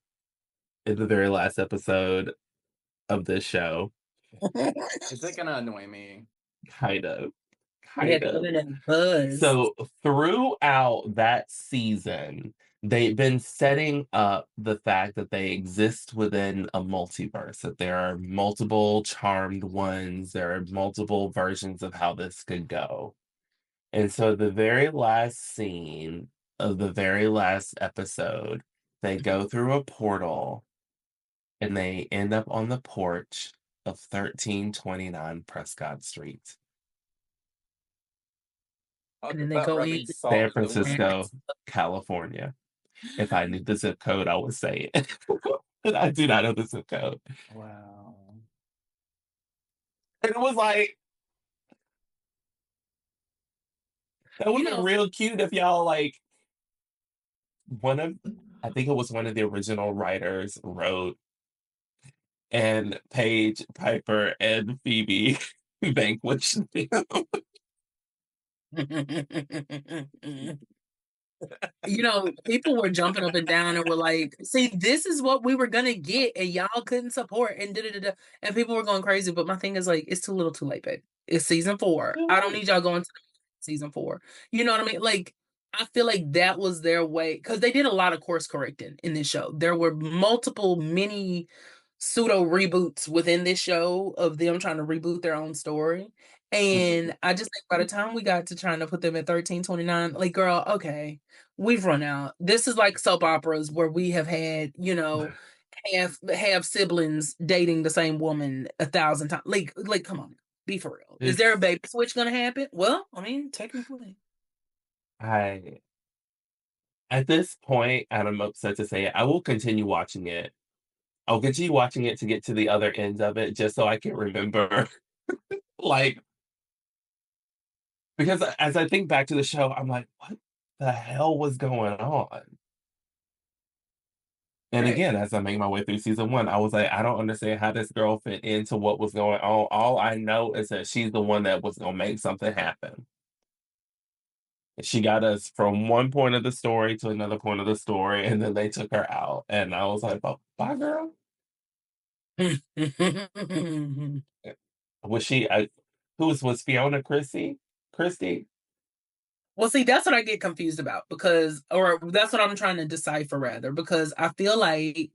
in the very last episode of this show? Is it gonna annoy me? Kind of. they had Kind the of. internet buzz. So throughout that season, they've been setting up the fact that they exist within a multiverse, that there are multiple charmed ones, there are multiple versions of how this could go. And so the very last scene of the very last episode, they go through a portal and they end up on the porch of 1329 Prescott Street. And Talk then they about go in. rubbing salt San in the wound. Francisco, California. If I knew the zip code, I would say it. But I do not know the zip code. Wow. And it was like, that would You have been know, real cute if y'all one of I think it was one of the original writers wrote, and Paige, Piper, and Phoebe vanquished them. people were jumping up and down and were like, "See, this is what we were gonna get, and y'all couldn't support." And da da da. And people were going crazy. But my thing is like, it's too little, too late, babe. It's season 4. You're I don't right. need y'all going to season 4. You know what I mean? Like, I feel like that was their way, because they did a lot of course correcting in this show. There were multiple mini pseudo reboots within this show of them trying to reboot their own story. Mhm. And I just think by the time we got to trying to put them at 1329, like, girl, okay, we've run out. This is like soap operas where we have had, have siblings dating the same woman 1,000 times. Like, come on, be for real. Is there a It's baby switch gonna happen? Well, I mean, technically. I At this point, and I'm upset to say it, I will continue watching it. I'll continue watching it to get to the other end of it just so I can remember. Like, because as I think back to the show, I'm like, what the hell was going on? And Right. again, as I make my way through season 1, I was like, I don't understand how this girl fit into what was going on. All I know is that she's the one that was gonna make something happen. She got us from one point of the story to another point of the story, and then they took her out. And I was like, oh, bye, girl. Was she? Was Fiona Christie? Christie? Well, see, that's what I get confused about, or that's what I'm trying to decipher rather, because I feel like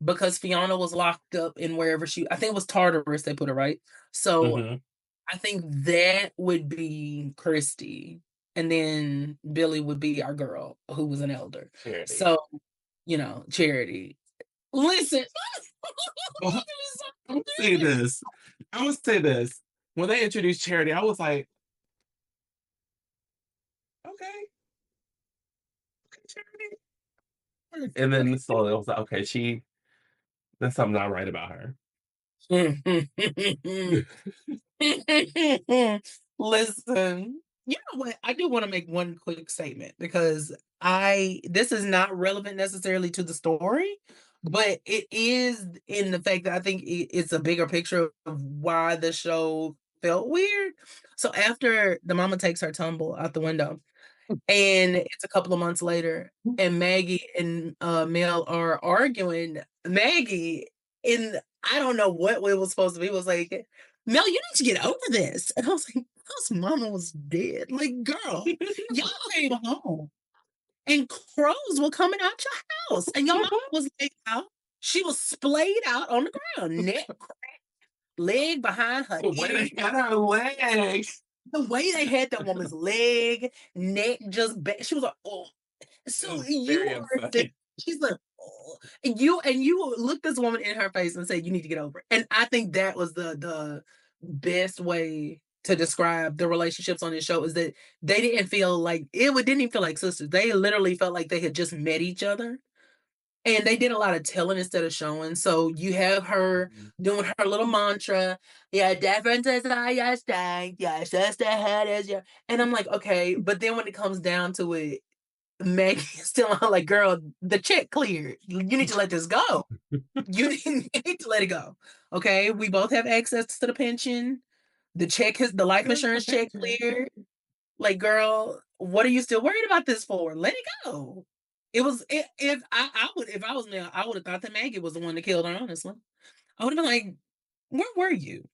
because Fiona was locked up in wherever I think it was Tartarus they put her, right? So Hmm. I think that would be Christy, and then Billy would be our girl who was an elder. Charity. So, Charity. Listen, Well, I would say this. I would say this. When they introduced Charity, I was like, okay, Charity. And then slowly I was like, okay, there's something not right about her. Listen, you know what? I do want to make one quick statement because this is not relevant necessarily to the story, but it is in the fact that I think it's a bigger picture of why the show felt weird. So after the mama takes her tumble out the window, and it's a couple of months later, and Maggie and Mel are arguing. Maggie, in I don't know what it was supposed to be, was like, Mel, you need to get over this. And I was like, Mel's mama was dead. Like, girl, y'all came home and crows were coming out your house. And your mama was laid out. She was splayed out on the ground, neck cracked, leg behind her The way ear. they had her legs. The way they had that woman's leg, neck, just she was like, oh. So you are she's like, oh. And you look this woman in her face and say, you need to get over it. And I think that was the best way to describe the relationships on this show is that they didn't feel like didn't even feel like sisters. They literally felt like they had just met each other. And they did a lot of telling instead of showing. So you have her doing her little mantra. Yeah, differences are your strength. Your sister head is your. And I'm like, okay. But then when it comes down to it, Maggie's still like, girl, the check cleared. You need to let this go. You need to let it go. Okay. We both have access to the pension. The life insurance check cleared. Like, girl, what are you still worried about this for? Let it go. It was if I was Mel, I would have thought that Maggie was the one that killed her, honestly. I would have been like, where were you?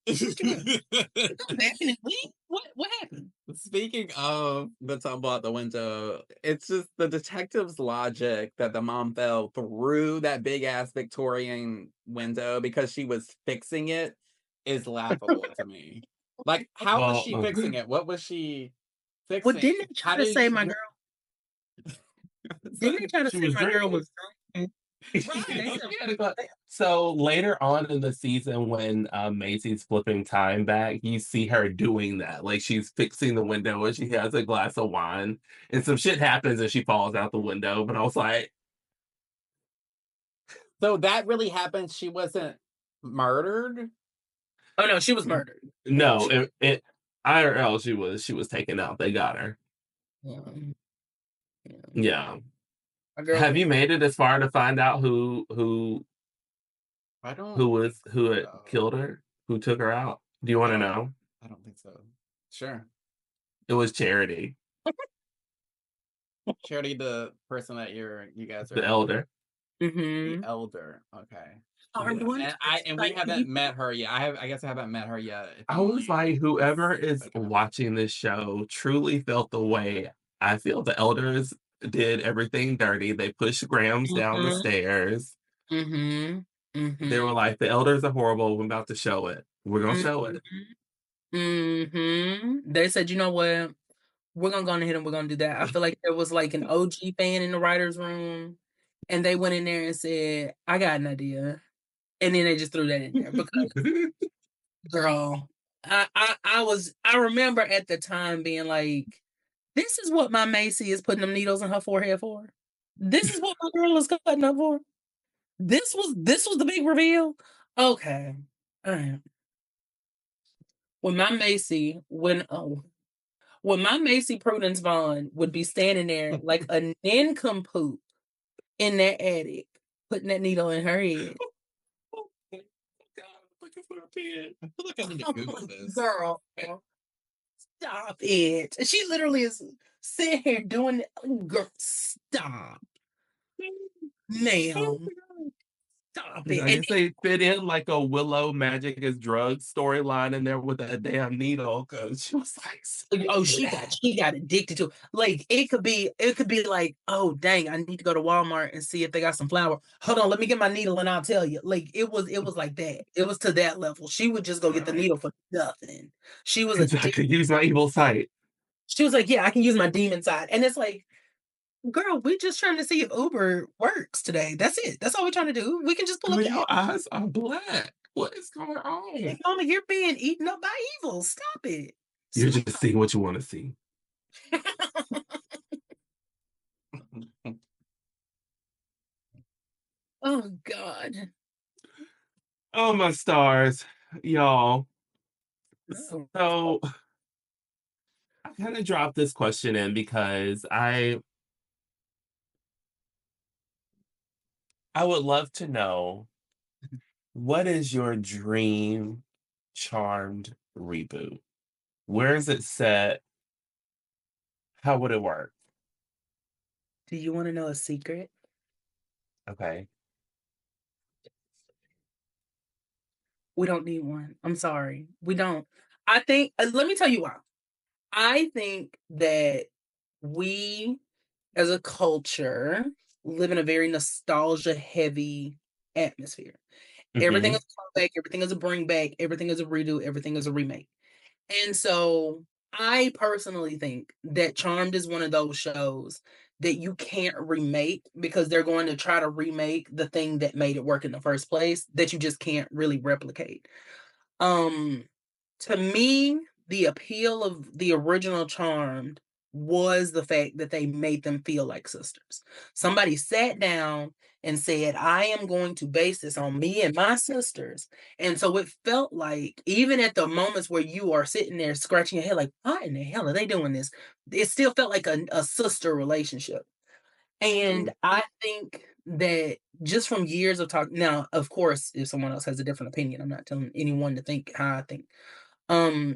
What happened? Speaking of the tumble out the window, it's just the detective's logic that the mom fell through that big ass Victorian window because she was fixing it is laughable to me. Like, how was she fixing it? What was she fixing? Well, didn't they try to say my girl? Didn't they try to say my girl was drunk? So later on in the season, when Macy's flipping time back, you see her doing that. Like she's fixing the window and she has a glass of wine, and some shit happens and she falls out the window. But I was like, so that really happened. She wasn't murdered. Oh no, she was murdered. No, it IRL she was taken out. They got her. Yeah. Have you made it as far to find out who had killed her? Who took her out? Do you want to know? I don't think so. Sure. It was Charity. Charity, the person that you guys are the elder. The elder. Okay. And we haven't met her yet. I guess I haven't met her yet. I was like, whoever is watching this show truly felt the way I feel. The elders did everything dirty. They pushed Grams down the stairs. They were like, the elders are horrible. We're about to show it. We're gonna show it. They said, you know what? We're gonna go ahead and we're gonna do that. I feel like there was like an OG fan in the writer's room, and they went in there and said, I got an idea. And then they just threw that in there because girl, I remember at the time being like, this is what my Macy is putting them needles in her forehead for. This is what my girl is cutting up for. This was the big reveal. Okay. All right. When my Macy Prudence Vaughn would be standing there like a nincompoop in that attic, putting that needle in her head. I feel like I need to Google this. Girl, stop it. She literally is sitting here doing it. Girl, stop. Ma'am. Stop I it. guess they fit in like a Willow Magic is Drug storyline in there with a damn needle because she was like, Oh, "Say that." she got addicted to it. Like it could be like, oh dang, I need to go to Walmart and see if they got some flour. Hold on, let me get my needle and I'll tell you. Like it was like that. It was to that level. She would just go get the needle for nothing. She was Because I addicted. could use my evil sight. She was like, yeah, I can use my demon side. And it's like, girl, we're just trying to see if Uber works today. That's it. That's all we're trying to do. We can just pull Girl, up the your app. eyes are black. What is going on? Like, Mama, you're being eaten up by evil. Stop it. You're Stop. just seeing what you want to see. Oh God. Oh, my stars, y'all. Oh, So I kind of dropped this question in because I would love to know what is your dream Charmed reboot? Where is it set? How would it work? do you want to know a secret? Okay. We don't need one. I'm sorry. We don't. I think, let me tell you why. I think that we as a culture live in a very nostalgia heavy atmosphere. Everything Hmm. is a comeback, everything is a bring back, everything is a redo, everything is a remake. And so I personally think that Charmed is one of those shows that you can't remake because they're going to try to remake the thing that made it work in the first place that you just can't really replicate. Um, to me, the appeal of the original Charmed was the fact that they made them feel like sisters. Somebody sat down and said, I am going to base this on me and my sisters. And so it felt like, even at the moments where you are sitting there scratching your head, like, why in the hell are they doing this? It still felt like a sister relationship. And I think that just from years of talk now, of course, if someone else has a different opinion, I'm not telling anyone to think how I think.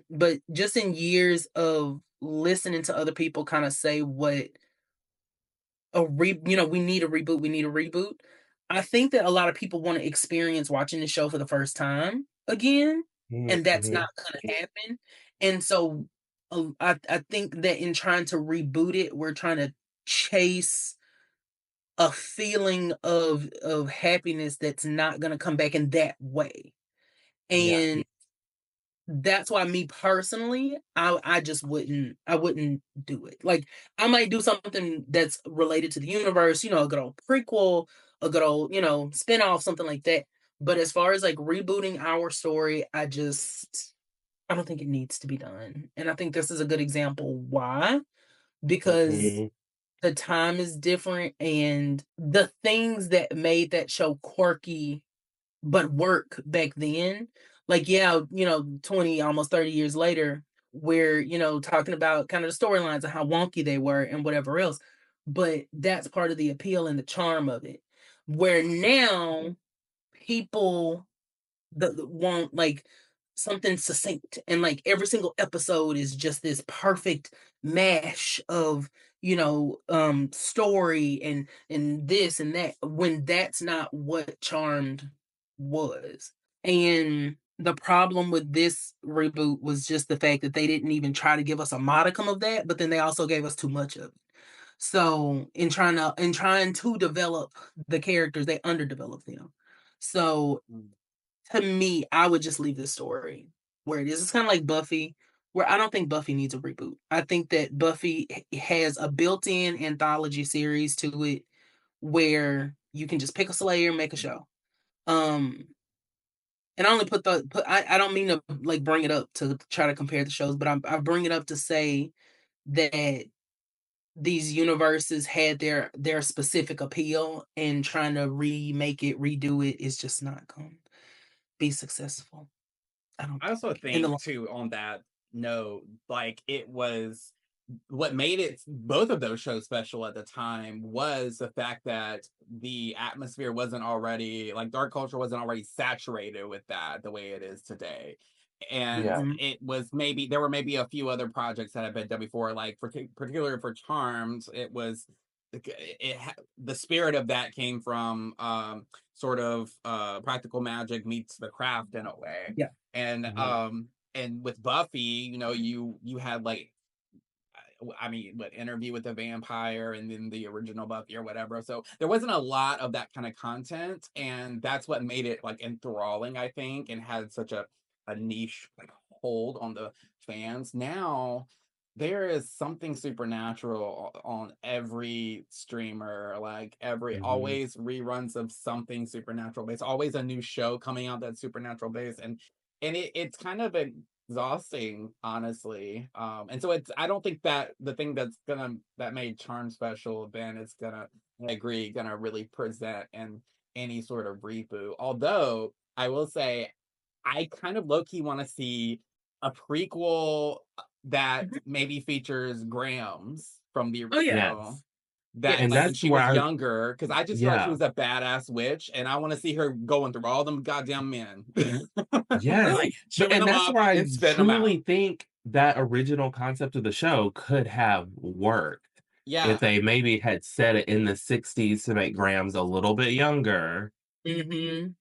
But just in years of listening to other people kind of say what we need a reboot, we need a reboot. I think that a lot of people want to experience watching the show for the first time again, and that's Hmm. not gonna happen. And so I think that in trying to reboot it, we're trying to chase a feeling of happiness that's not gonna come back in that way. Yeah. And that's why me personally, I just wouldn't do it. Like I might do something that's related to the universe, a good old prequel, a good old, spin-off, something like that. But as far as like rebooting our story, I don't think it needs to be done. And I think this is a good example why. Because Hmm. the time is different and the things that made that show quirky but work back then. Like, yeah, 20, almost 30 years later, we're, talking about kind of the storylines and how wonky they were and whatever else. But that's part of the appeal and the charm of it. Where now people that want like something succinct and like every single episode is just this perfect mash of story and this and that when that's not what Charmed was. And the problem with this reboot was just the fact that they didn't even try to give us a modicum of that, but then they also gave us too much of it. So in trying to develop the characters, they underdeveloped them. So to me, I would just leave the story where it is. It's kind of like Buffy, where I don't think Buffy needs a reboot. I think that Buffy has a built-in anthology series to it where you can just pick a Slayer, make a show. Um, and I only I don't mean to like bring it up to try to compare the shows, but I bring it up to say that these universes had their specific appeal, and trying to remake it, redo it is just not going to be successful. I don't I also in the think long. too on that note, like it was what made it both of those shows special at the time was the fact that the atmosphere wasn't already like dark culture wasn't already saturated with that the way it is today. And Yeah. Mhm. it was maybe there were maybe a few other projects that had been done before, like for particularly for Charmed, it was the spirit of that came from sort of practical magic meets the craft in a way. Yeah. And with Buffy, you had like, I mean, what, Interview with the Vampire and then the original Buffy or whatever. So there wasn't a lot of that kind of content, and that's what made it like enthralling, I think, and had such a niche like hold on the fans. Now there is something supernatural on every streamer, like always reruns of something supernatural based, always a new show coming out that's supernatural based, and it's kind of exhausting, honestly. And so I don't think that the thing that made Charm special then is gonna, I agree, gonna really present in any sort of reboot. Although I will say I kind of low-key want to see a prequel that maybe features Grams from the Oh yeah. original. Yes. That And like when that's she where was younger, because I just feel like she yeah. was a badass witch, and I want to see her going through all them goddamn men. Yes. Really? Chewing And them that's up where I and spitting them out. truly think that original concept of the show could have worked if Yeah. they maybe had set it in the 60s to make Grams a little bit younger. Mm-hmm.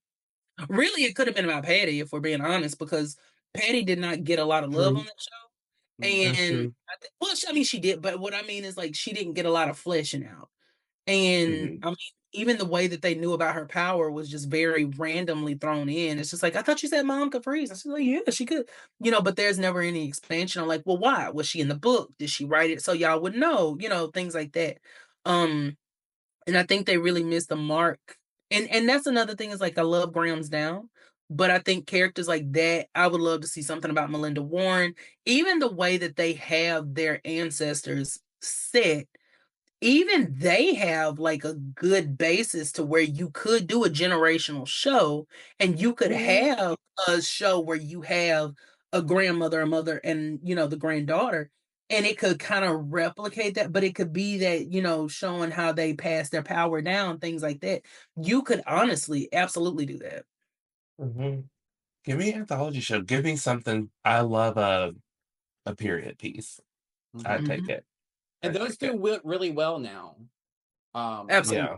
Really, it could have been about Patty, if we're being honest, because Patty did not get a lot of love on True. that show. That's And true. I mean, she did, but what I mean is like she didn't get a lot of fleshing out. And Mhm. I mean, even the way that they knew about her power was just very randomly thrown in. It's just like, I thought you said mom could freeze. I was like, yeah, she could, but there's never any expansion on like, well, why? Was she in the book? Did she write it so y'all would know? Things like that. And I think they really missed the mark. And that's another thing is like I love Graham's Down, but I think characters like that, I would love to see something about Melinda Warren. Even the way that they have their ancestors set, even they have like a good basis to where you could do a generational show, and you could have a show where you have a grandmother, a mother, and the granddaughter, and it could kind of replicate that, but it could be that showing how they pass their power down, things like that. You could honestly absolutely do that. Mhm. Give me an anthology show. Give me something. I love a period piece. I'd Mhm. take Mhm. it. And I'd those take it. do really well now. Absolutely. Yeah.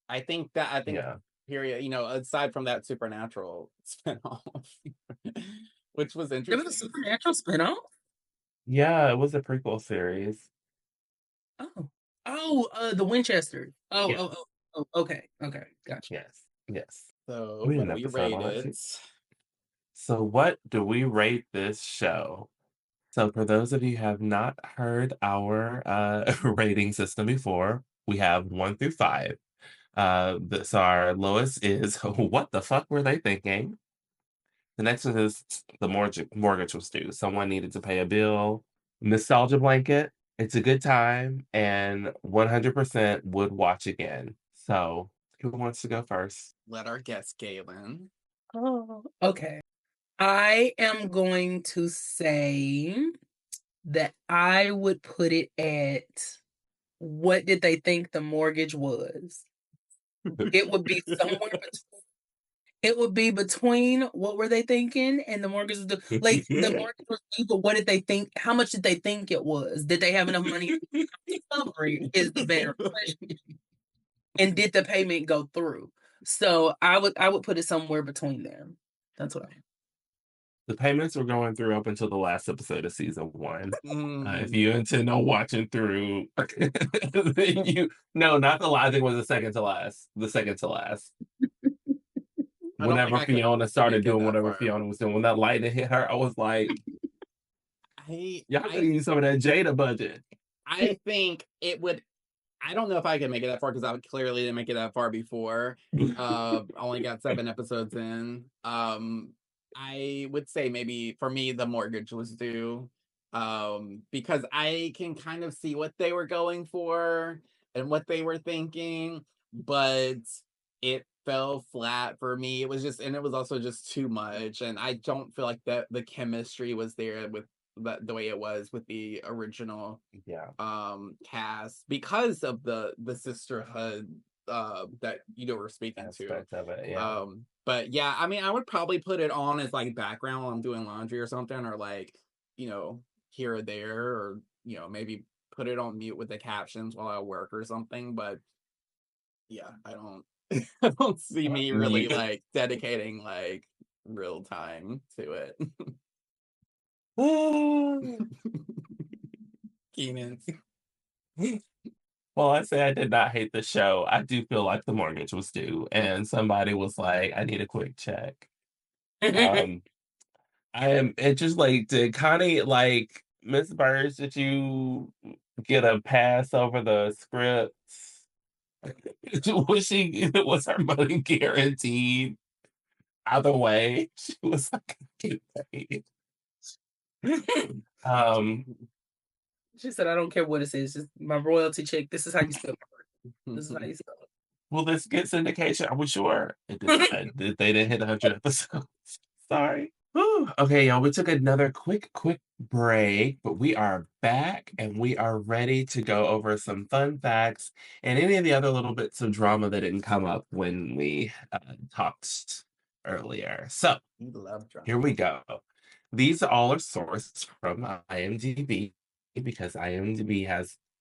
I think Yeah. period, aside from that Supernatural spinoff, which was There was a interesting. supernatural spinoff. Yeah, it was a prequel series. The Winchester. Yeah. Okay, gotcha. Yes. Yes. So We did what an do we episode rate on it it? too. So what do we rate this show? So for those of you who have not heard our rating system before, we have 1 through 5. So our lowest is what the fuck were they thinking? The next one is the mortgage was due. Someone needed to pay a bill. Nostalgia blanket. It's a good time and 100% would watch again. So who wants to go first? Let our guest Galen. Oh, okay. I am going to say that I would put it at what did they think the mortgage was? It would be somewhere between, it would be between what were they thinking and the mortgage was like the mortgage was due, but what did they think? How much did they think it was? Did they have enough money to cover it is the better question. And did the payment go through? So I would put it somewhere between them. That's what I The payments were going through up until the last episode of season 1. If Mhm. you intend on watching through, then no, not the last. I think it was the second to last. The second to last. I don't think Whenever I could Fiona started make it doing that whatever far. Fiona was doing, when that lightning hit her, I was like, I y'all could I use some of that Jada budget. I think it would. I don't know if I can make it that far because I clearly didn't make it that far before. Only got 7 episodes in. I would say maybe for me the mortgage was due. Because I can kind of see what they were going for and what they were thinking, but it fell flat for me. It was just, and it was also just too much, and I don't feel like that the chemistry was there with the way it was with the original Yeah. cast because of the sisterhood that were speaking to. Aspect of it, yeah. But yeah, I mean, I would probably put it on as like background while I'm doing laundry or something, or like, here or there, or maybe put it on mute with the captions while I work or something. But yeah, I don't see me really You- like dedicating like real time to it. Keenan. Well, I say I did not hate the show. I do feel like the mortgage was due, and somebody was like, "I need a quick check." Um, I am. It just like did Connie like Miss Burns? Did you get a pass over the scripts? Was was her money guaranteed? Either way, she was like, "Get paid." Um, She said, "I don't care what it says. Just my royalty check. This is how you spell my word. This is how you spell it." will this get syndication? Are we sure? It did not. They didn't hit 100 episodes. Sorry. Whew. Okay, y'all, we took another quick break, but we are back and we are ready to go over some fun facts and any of the other little bits of drama that didn't come up when we talked earlier. So You love drama. here we go. These all are sourced from IMDb because IMDb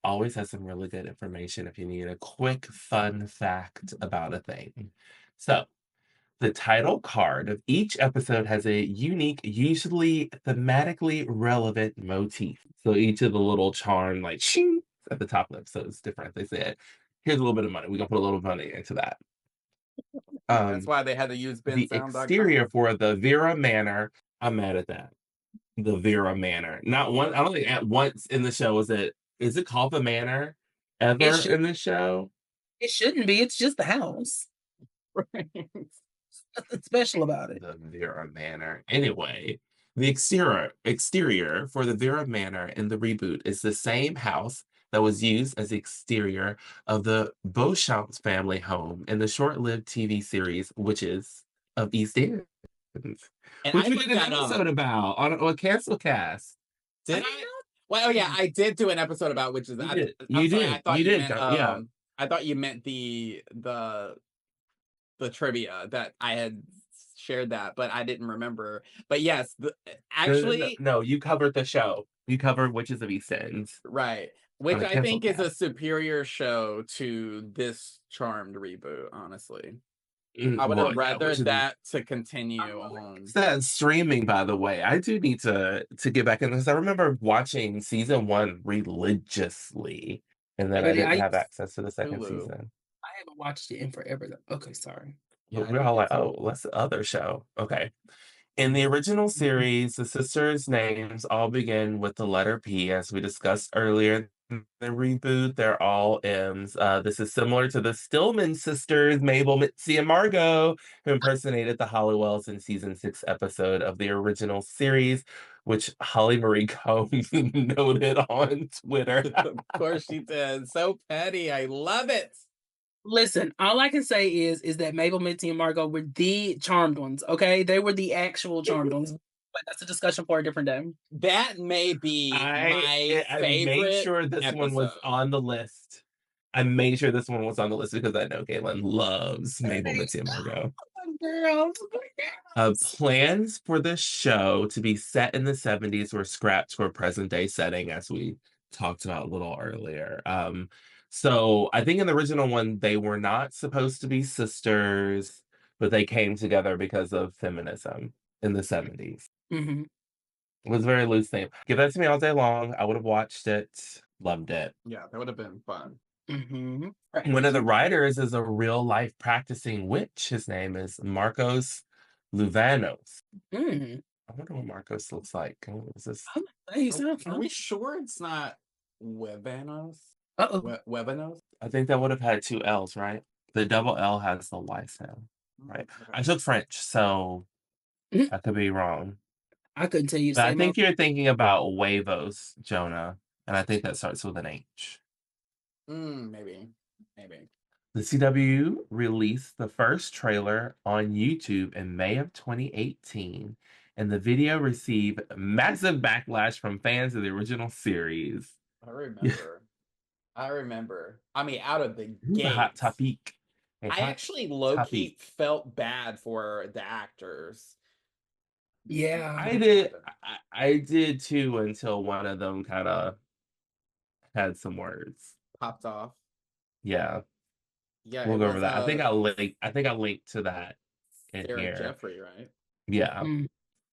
always has some really good information if you need a quick fun fact about a thing. So the title card of each episode has a unique, usually thematically relevant motif. So each of the little charm, like shing, at the top of the episode is different. They said, here's a little bit of money. We're gonna put a little money into that. That's why they had to use The bensound.com. exterior for the Vera Manor, I'm mad at that. The Vera Manor. Not one, I don't think at once in the show is it called the Manor ever should- in the show? It shouldn't be. It's just the house. Right. Nothing special about it. The Vera Manor. Anyway, the exterior for the Vera Manor in the reboot is the same house that was used as the exterior of the Beauchamp's family home in the short-lived TV series Witches of East End, And which I we looked did an that up. episode about on a Cancel Cast. Did I? Well, yeah, I did do an episode about witches. You I did. I'm You sorry, did. I thought You you did, meant yeah. I thought you meant the trivia that I had shared that, but I didn't remember. But yes, actually, No, you covered the show. You covered Witches of East End right, on which a I Cancel think is a Cast. superior show to this Charmed reboot, honestly. Mm, I would well, have yeah, rather Witches of that to continue on. It's that streaming, by the way. I do need to get back in this. I remember watching season one religiously, and then I Really, didn't have access to the second Hulu. season. I haven't watched it in forever. Okay, sorry. Yeah, But I we're all think like, it's oh, what's the other show? Okay. In the original series, the sisters' names all begin with the letter P, as we discussed earlier. In the reboot, they're all M's. This is similar to the Stillman sisters, Mabel, Mitzi, and Margot, who impersonated the Hollywells in season 6 episode of the original series, which Holly Marie Combs noted on Twitter. of course she did. So petty. I love it. Listen, all I can say is that Mabel, Mitzi, and Margot were the charmed ones. Okay, they were the actual charmed ones. But that's a discussion for a different day. That may be my I made favorite sure this one was episode. on the list. I made sure this one was on the list because I know Caitlin loves Mabel, Mitzi, and Margot. Girls. Plans for the show to be set in the 70s were scrapped for a present day setting, as we talked about a little earlier. So I think in the original one, they were not supposed to be sisters, but they came together because of feminism in the 70s. Mm-hmm. It was a very loose thing. Give that to me all day long. I would have watched it, loved it. Yeah, that would have been fun. Mm-hmm. One of the writers is a real life practicing witch. His name is Marcos Louvanos. Mm-hmm. I wonder what Marcos looks like. Is this? Hey, sound Are we fun. sure it's not Webanos? Uh-oh. Webanos? I think that would have had two L's, right? The double L has the Y sound, right? I took French, so I could be wrong. I couldn't tell you. But I think you're thinking about huevos, Jonah, and I think that starts with an H. Maybe. The CW released the first trailer on YouTube in May of 2018, and the video received massive backlash from fans of the original series. I remember. I mean, out of the Ooh, gate. the hot topic. I actually low-key felt bad for the actors. Yeah. I did too until one of them kind of had some words. Popped off. Yeah. Yeah, We'll it go was over that. I think I linked to that in Sarah here. Jeffrey, right? Yeah. Mm.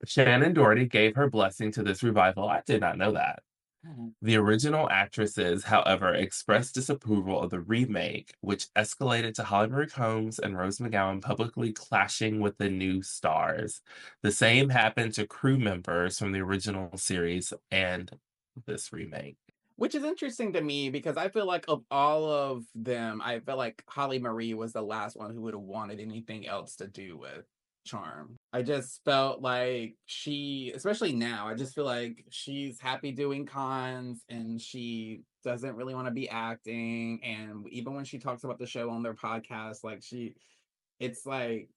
Shannon Doherty gave her blessing to this revival. I did not know that. Mhm. The original actresses, however, expressed disapproval of the remake, which escalated to Holly Marie Combs and Rose McGowan publicly clashing with the new stars. The same happened to crew members from the original series and this remake. Which is interesting to me because I feel like of all of them, I feel like Holly Marie was the last one who would have wanted anything else to do with Charm. I just felt like she, especially now, I just feel like she's happy doing cons and she doesn't really want to be acting. And even when she talks about the show on their podcast, like it's like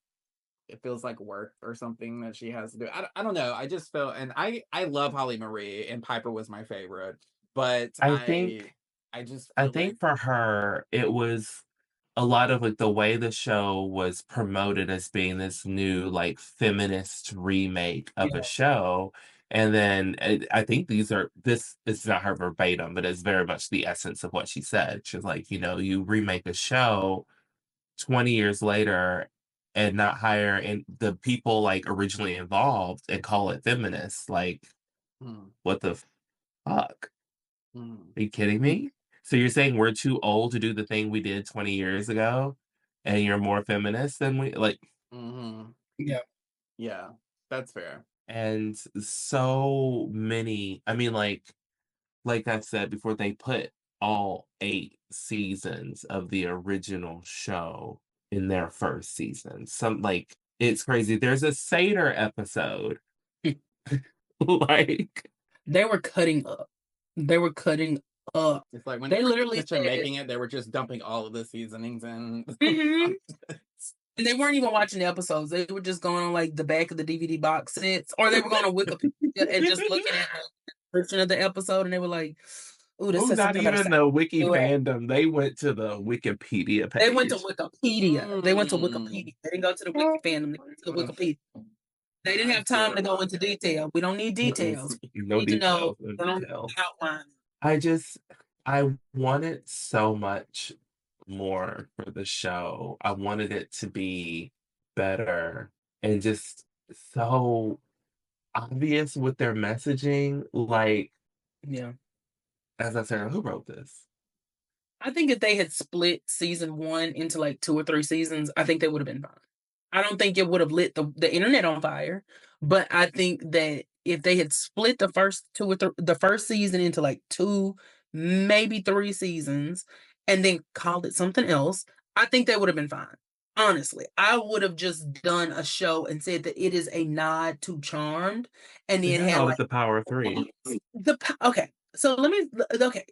it feels like work or something that she has to do. I don't know. I just felt, and I love Holly Marie, and Piper was my favorite, but I I think I just I feel like think for her, it was a lot of like the way the show was promoted as being this new like feminist remake of a Yeah. show. And then I think this is not her verbatim, but it's very much the essence of what she said. She's like, you remake a show 20 years later and not hire and the people like originally involved and call it feminist. Like, hmm, what the fuck? hmm, Are you kidding me? So you're saying we're too old to do the thing we did 20 years ago, and you're more feminist than we like, hmm, Yeah. yeah, that's fair. and so many. I mean, like I said before, they put all 8 seasons of the original show in their first season. Some like it's crazy. There's a Seder episode. Like, They were cutting up. They were cutting up. It's like when They they were literally just said, making it, they were just dumping all of the seasonings in. Mhm. And they weren't even watching the episodes. They were just going on like the back of the DVD box sets, or they were going to Wikipedia and just looking at the description of the episode, and they were like, "Ooh, this oh, says not something about a even side the wiki duet." fandom. They went to the Wikipedia They went to page. Wikipedia. They went to Mm. Wikipedia. They didn't go to the Wiki fandom. They went to the Wikipedia. They didn't have time to go into detail. We don't need details. We No need to know details, no the details. outline. I wanted so much more for the show. I wanted it to be better and just so obvious with their messaging. Like, Yeah. as I said, who wrote this? I think if they had split season one into like 2 or 3 seasons, I think they would have been fine. I don't think it would have lit the internet on fire, but I think that if they had split the first the first season into like 2, maybe 3 seasons, and then called it something else, I think they would have been fine. Honestly, I would have just done a show and said that it is a nod to Charmed, and They then just had called it like the Power of Three. okay. So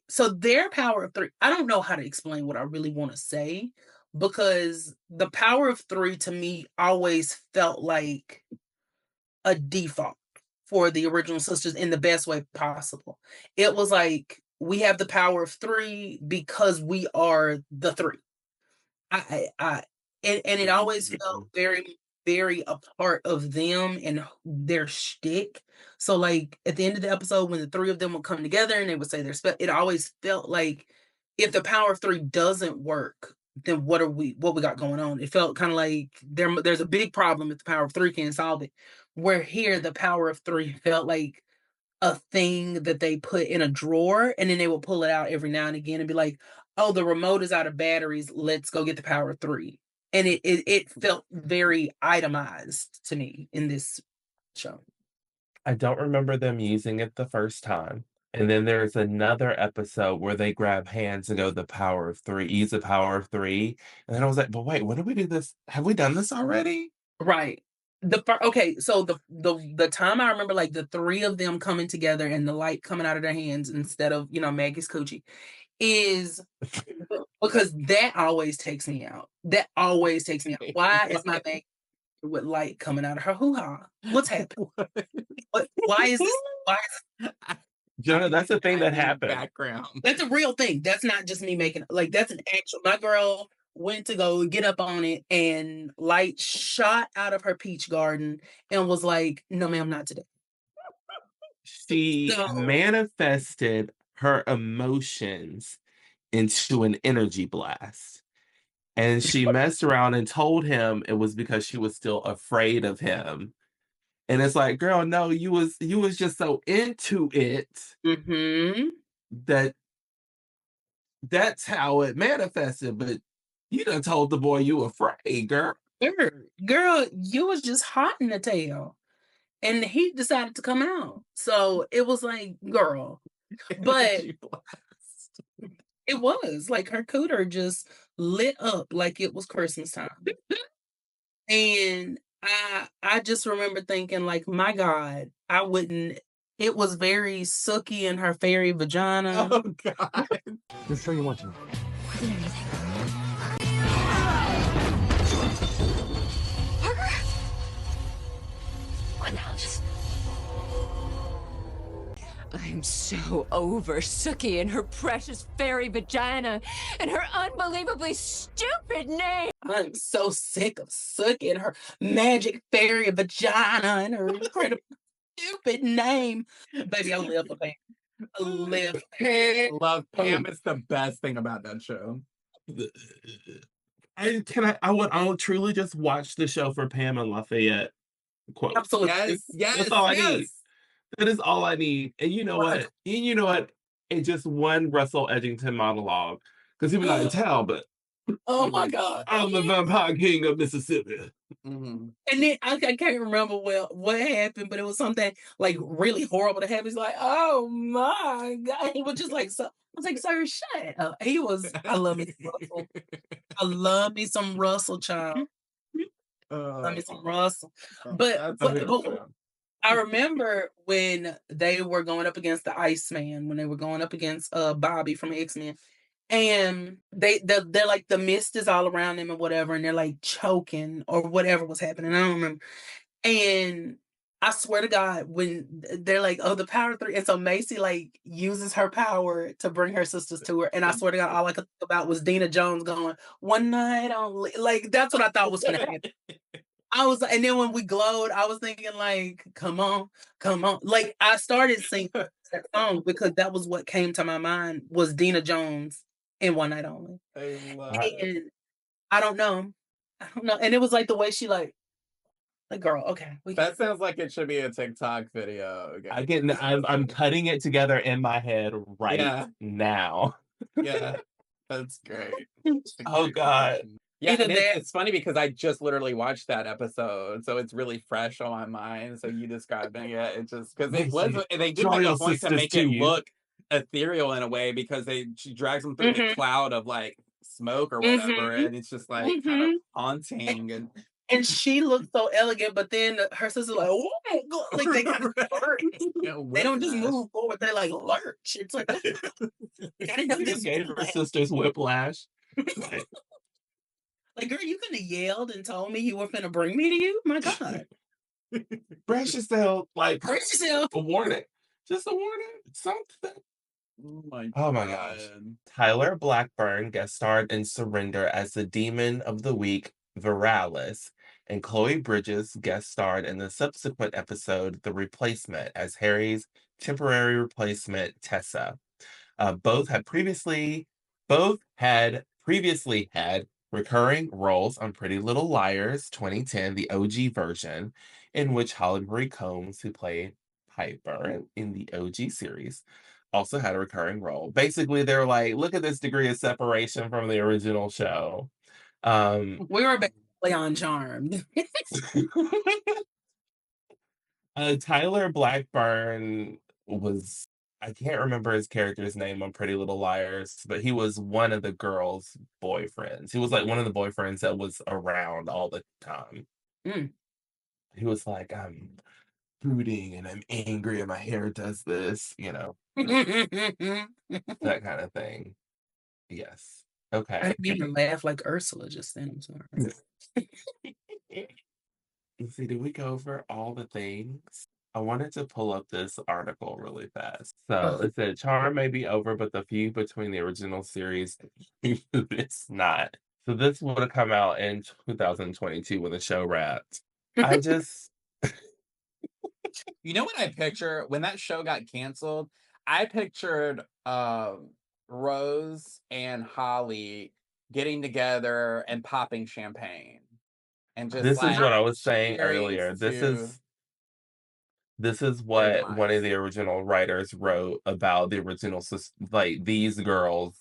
so their power of three. I don't know how to explain what I really want to say because the power of three to me always felt like a default for the original sisters in the best way possible. It was like we have the power of three because we are the three. I and it always felt very, very a part of them and their shtick. So like at the end of the episode, when the three of them would come together and they would say their spell, it always felt like if the power of three doesn't work, then what we got going on? It felt kind of like there's a big problem if the power of three can't solve it. Where here the power of three felt like a thing that they put in a drawer and then they will pull it out every now and again and be like, oh, the remote is out of batteries. Let's go get the power of three. And it felt very itemized to me in this show. I don't remember them using it the first time. And then there's another episode where they grab hands and go the Power of Three, use the Power of Three. And then I was like, but wait, when did we do this? Have we done this already? Right. Okay, so the time I remember like the three of them coming together and the light coming out of their hands instead of Maggie's coochie is because that always takes me out. That always takes me out. Why is my Maggie with light coming out of her hoo-ha? What's happening? Why is this? Why is Jonah, that's the thing that I need happened. background. That's a real thing. That's not just me making like that's an actual. My girl went to go get up on it, and light shot out of her peach garden and was like, "No, ma'am, not today." She So manifested her emotions into an energy blast. And she messed around and told him it was because she was still afraid of him. And it's like, girl, no, you was just so into it Mm-hmm. that that's how it manifested. But you done told the boy you afraid, girl. Girl, you was just hot in the tail. And he decided to come out. So it was like, girl. But it was like her cooter just lit up like it was Christmas time. And I just remember thinking, like, my God, I wouldn't. It was very sooky in her fairy vagina. Oh God. Just sure you want to. Parker? What now? Just. I'm so over Sookie and her precious fairy vagina and her unbelievably stupid name. I'm so sick of Sookie and her magic fairy vagina and her incredible stupid name. Baby, I live for Pam. I live for Pam. Love Pam is the best thing about that show. I would truly just watch the show for Pam and Lafayette quotes. Absolutely. Yes, That's all I yes. need. That is all I need. And you know what? And you know what? And just one Russell Edgington monologue. Because people not tell, but Oh my God. I'm the vampire king of Mississippi. Mhm. And then I can't remember what happened, but it was something like really horrible to happen. He's like, oh my God. He was just like, so I was like, sir, shut up. He was, I love me some Russell. I love me some Russell, child. Love me some Russell. But I remember when they were going up against the Iceman, when they were going up against Bobby from X-Men. And they're like the mist is all around them or whatever, and they're like choking or whatever was happening. I don't remember. And I swear to God, when they're like, oh, the power of 3, and so Macy like uses her power to bring her sisters to her. And I swear to God, all I could think about was Dina Jones going, one night only. Like that's what I thought was gonna happen. I was, and then when we glowed, I was thinking like, come on. Like I started singing that song because that was what came to my mind was Dina Jones in One Night Only. I love And it. I don't know. And it was like the way she like girl, okay. That sounds like it should be a TikTok video. I'm cutting it together in my head right now. Yeah, that's great. Oh God. Yeah, Either and that- it's funny because I just literally watched that episode, so it's really fresh on my mind. So you describing it, it just because it was they did make a point to make it look ethereal in a way because she drags them through the cloud of like smoke or whatever, and it's just like kind of haunting and she looked so elegant, but then her sister's like, oh, like they kind of lurch. They don't just move forward; they like lurch. It's like I didn't know this gave her sisters whiplash. Like, girl, you could have yelled and told me you were finna bring me to you. My God, brace yourself! Like brace yourself. A warning, just a warning. Something. Oh my gosh. Tyler Blackburn guest starred in Surrender as the demon of the week, Viralis, and Chloe Bridges guest starred in the subsequent episode, The Replacement, as Harry's temporary replacement, Tessa. Both had previously had recurring roles on Pretty Little Liars 2010, the OG version, in which Holly Marie Combs, who played Piper in the OG series, also had a recurring role. Basically, they're like, look at this degree of separation from the original show. We were basically on Charmed. Tyler Blackburn was, I can't remember his character's name on Pretty Little Liars, but he was one of the girls' boyfriends. He was like one of the boyfriends that was around all the time. He was like, I'm brooding and I'm angry and my hair does this, that kind of thing. Yes. Okay. I didn't mean to laugh like Ursula just then. I'm sorry. Let's see, did we go over all the things? I wanted to pull up this article really fast. So it said, Charm may be over, but the feud between the original series, it's not. So this would have come out in 2022 when the show wrapped. I just... You know what I picture? When that show got canceled, I pictured Rose and Holly getting together and popping champagne and just This is like what I was saying cheering earlier. to This is their what one of demise. the original writers wrote about the original like these girls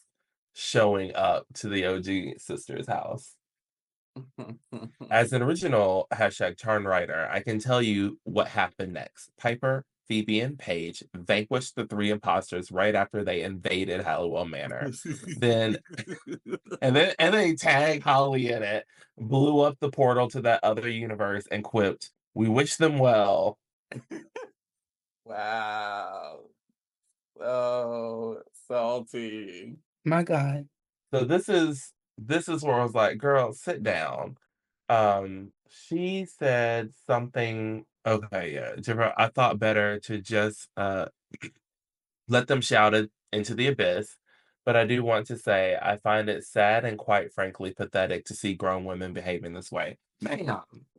showing up to the OG sister's house. As an original hashtag Charm writer, I can tell you what happened next. Piper, Phoebe, and Paige vanquished the three imposters right after they invaded Halliwell Manor. Then and they tag Holly in it, blew up the portal to that other universe, and quipped, "We wish them well." Wow. So salty. My God. So this is where I was like, girl, sit down. She said something. Okay, yeah, Jennifer, I thought better to just let them shout it into the abyss. But I do want to say I find it sad and quite frankly pathetic to see grown women behaving this way. Man,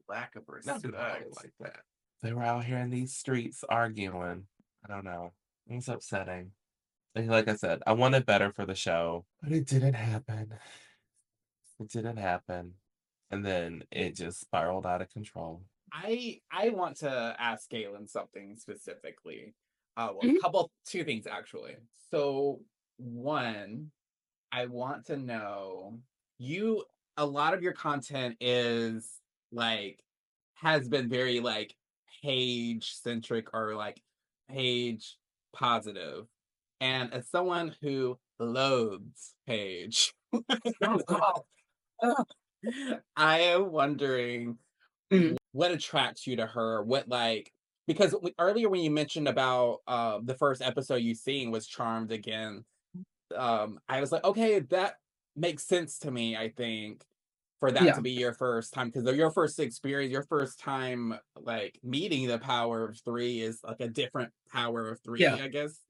Lack of not do respect. like that. They were out here in these streets arguing. I don't know. It's upsetting. Like I said, I wanted better for the show, but it didn't happen. It didn't happen. And then it just spiraled out of control. I want to ask Galen something specifically. Well, Mhm. two things actually. So one, I want to know you. A lot of your content is like has been very like page centric or like page positive. And as someone who loathes Paige, I am wondering Mm. what attracts you to her. What like because earlier when you mentioned about the first episode you seen was Charmed again, I was like, okay, that makes sense to me. I think for that Yeah. to be your first time because your first experience, your first time like meeting the power of three is like a different power of three, Yeah. I guess.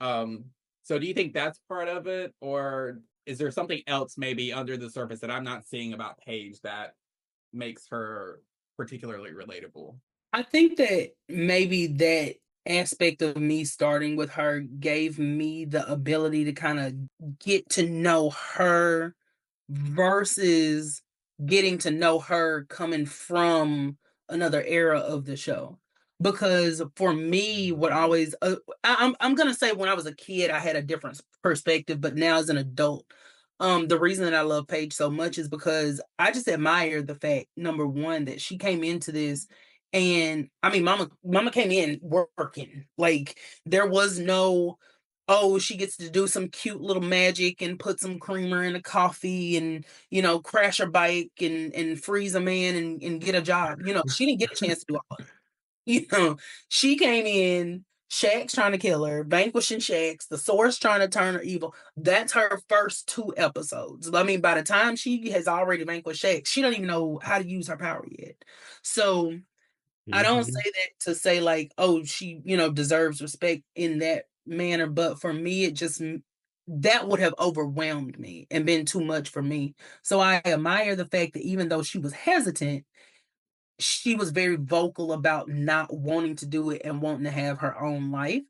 Um, so do you think that's part of it, or is there something else maybe under the surface that I'm not seeing about Paige that makes her particularly relatable? I think that maybe that aspect of me starting with her gave me the ability to kind of get to know her versus getting to know her coming from another era of the show. Because for me, what always I'm gonna say when I was a kid, I had a different perspective, but now as an adult, the reason that I love Paige so much is because I just admire the fact, number one, that she came into this and I mean, mama came in working. Like there was no, oh, she gets to do some cute little magic and put some creamer in a coffee and, crash her bike and freeze a man and get a job. She didn't get a chance to do all that. You know, she came in, Shaq's trying to kill her, vanquishing Shaq's, the source trying to turn her evil. That's her first two episodes. I mean, by the time she has already vanquished Shaq, she don't even know how to use her power yet. So I don't say Mhm. that to say like, oh, she, deserves respect in that manner, but for me, that would have overwhelmed me and been too much for me. So I admire the fact that even though she was hesitant, she was very vocal about not wanting to do it and wanting to have her own life.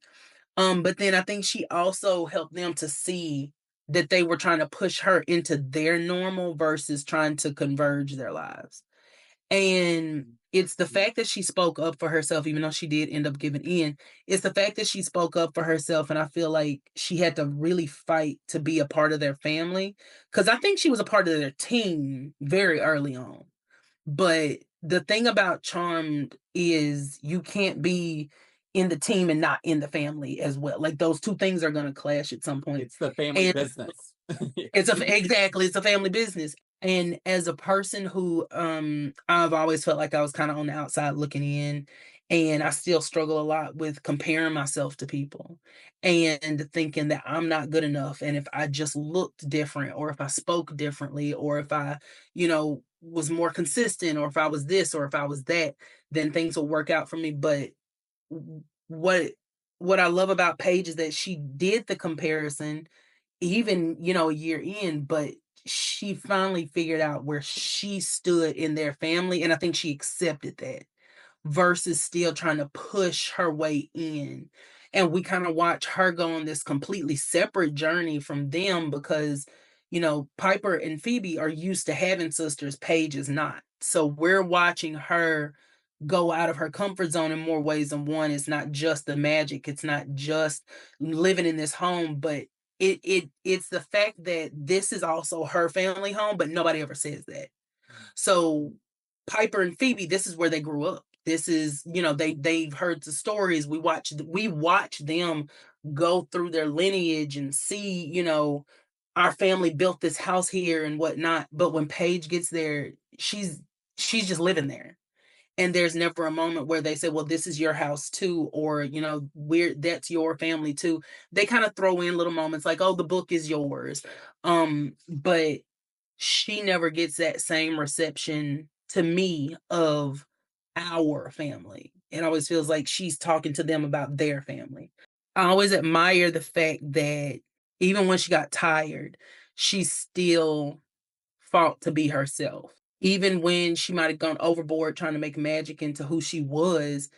But then I think she also helped them to see that they were trying to push her into their normal versus trying to converge their lives. And it's the fact that she spoke up for herself, even though she did end up giving in. It's the fact that she spoke up for herself, and I feel like she had to really fight to be a part of their family. Because I think she was a part of their team very early on. But the thing about Charmed is you can't be in the team and not in the family as well. Like those two things are going to clash at some point. It's the family And business. exactly, it's a family business. And as a person who I've always felt like I was kind of on the outside looking in, and I still struggle a lot with comparing myself to people and thinking that I'm not good enough, and if I just looked different or if I spoke differently or if I, was more consistent or if I was this or if I was that, then things will work out for me. But what what I love about Paige is that she did the comparison even, a year in, but she finally figured out where she stood in their family, and I think she accepted that versus still trying to push her way in. And we kind of watch her go on this completely separate journey from them because, Piper and Phoebe are used to having sisters, Paige is not. So we're watching her go out of her comfort zone in more ways than one. It's not just the magic, it's not just living in this home, but it's the fact that this is also her family home, but nobody ever says that. So Piper and Phoebe, this is where they grew up. This is, they've heard the stories. We watch them go through their lineage and see, our family built this house here and whatnot. But when Paige gets there, she's just living there. And there's never a moment where they say, well, this is your house too, or that's your family too. They kind of throw in little moments like, oh, the book is yours. But she never gets that same reception to me of our family. It always feels like she's talking to them about their family. I always admire the fact that even when she got tired, she still fought to be herself. Even when she might have gone overboard trying to make magic into who she was,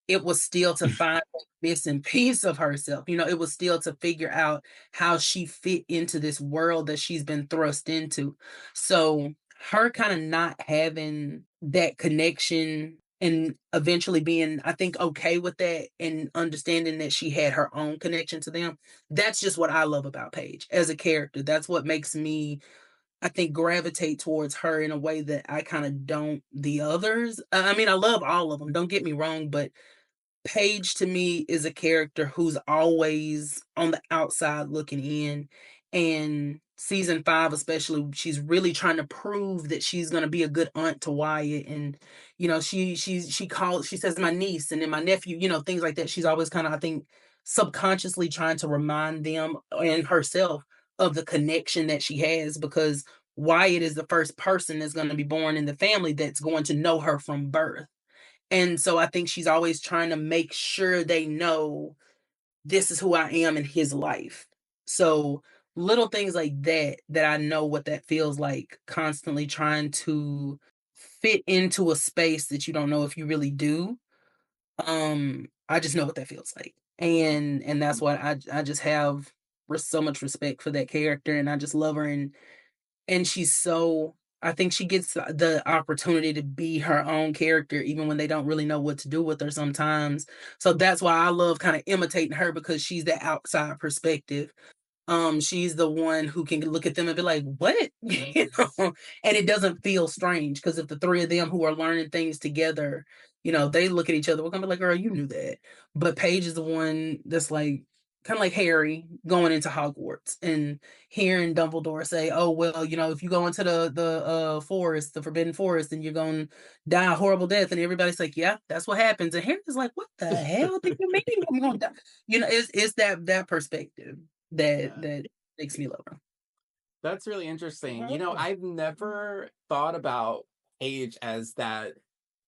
it was still to find that missing piece of herself. It was still to figure out how she fit into this world that she's been thrust into. So her kind of not having that connection and eventually being, I think, okay with that and understanding that she had her own connection to them. That's just what I love about Paige as a character. That's what makes me, I think, gravitate towards her in a way that I kind of don't the others. I mean, I love all of them, don't get me wrong, but Paige to me is a character who's always on the outside looking in. And season 5, especially, she's really trying to prove that she's gonna be a good aunt to Wyatt. And she says my niece and then my nephew, things like that. She's always kind of, I think, subconsciously trying to remind them and herself of the connection that she has, because Wyatt is the first person that's going to be born in the family that's going to know her from birth. And so I think she's always trying to make sure they know this is who I am in his life. So little things like that I know what that feels like, constantly trying to fit into a space that you don't know if you really do. I just know what that feels like. And that's what I just have so much respect for that character, and I just love her. And she's so, I think she gets the opportunity to be her own character even when they don't really know what to do with her sometimes. So that's why I love kind of imitating her, because she's the outside perspective. She's the one who can look at them and be like, "What?" And it doesn't feel strange, because if the three of them who are learning things together, they look at each other, we're gonna be like, "Girl, you knew that." But Paige is the one that's like, kind of like Harry going into Hogwarts and hearing Dumbledore say, "Oh well, if you go into the forest, the Forbidden Forest, then you're gonna die a horrible death." And everybody's like, "Yeah, that's what happens." And Harry's like, "What the hell do you mean I'm gonna die?" It's that perspective that makes me love her. That's really interesting. I've never thought about Paige as that,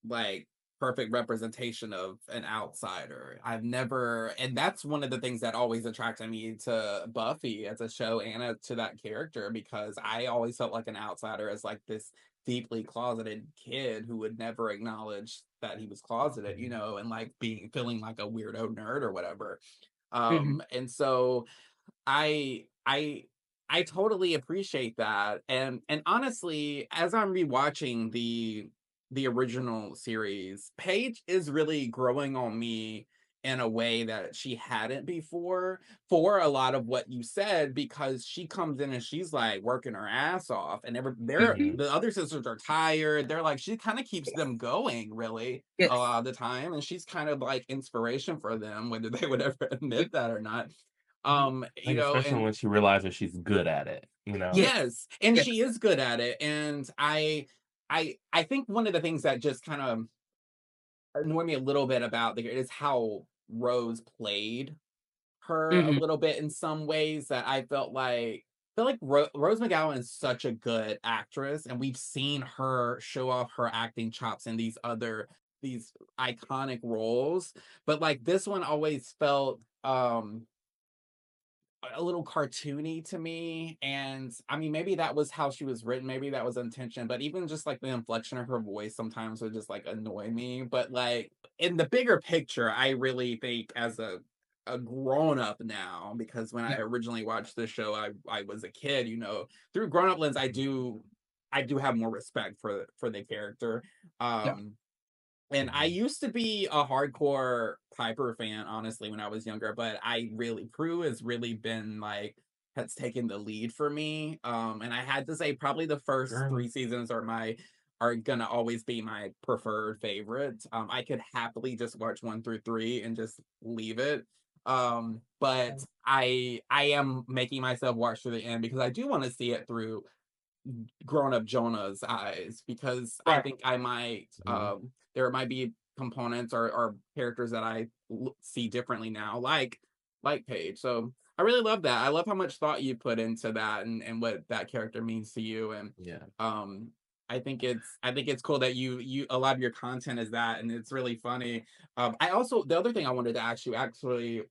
like, perfect representation of an outsider. I've never, and that's one of the things that always attracted me to Buffy as a show and to that character, because I always felt like an outsider as like this deeply closeted kid who would never acknowledge that he was closeted, and like feeling like a weirdo nerd or whatever. Mhm. And so I I I totally appreciate that. And honestly, as I'm rewatching the original series, Paige is really growing on me in a way that she hadn't before, for a lot of what you said, because she comes in and she's like working her ass off, and Mhm. the other sisters are tired. They're like, she kind of keeps them going, really, a Yes. lot of the time, and she's kind of like inspiration for them, whether they would ever admit that or not. Like, especially And when she realizes she's good at it. Yes. yes, and Yes. she is good at it. And I think one of the things that just kind of annoyed me a little bit about the is how Rose played her a Mhm. little bit in some ways, that I feel like Rose McGowan is such a good actress, and we've seen her show off her acting chops in these iconic roles, but like this one always felt a little cartoony to me. And I mean, maybe that was how she was written, maybe that was intention, but even just like the inflection of her voice sometimes would just like annoy me. But like in the bigger picture, I really think as a grown up now, because when I originally watched this show, I was a kid, you know. Through grown up lens, I do have more respect for the character. Yeah. And I used to be a hardcore Piper fan, honestly, when I was younger, but Prue has really been like, has taken the lead for me. And I had to say, probably the first Girl. 3 seasons are gonna always be my preferred favorite. I could happily just watch 1 through 3 and just leave it. But I am making myself watch through the end because I do want to see it through grown up Jonah's eyes, because I Right. think I might there might be components or characters that I see differently now, like Paige. So I really love that. I love how much thought you put into that, and what that character means to you. And Yeah. I think it's cool that you a lot of your content is that, and it's really funny. I also, the other thing I wanted to ask you, actually,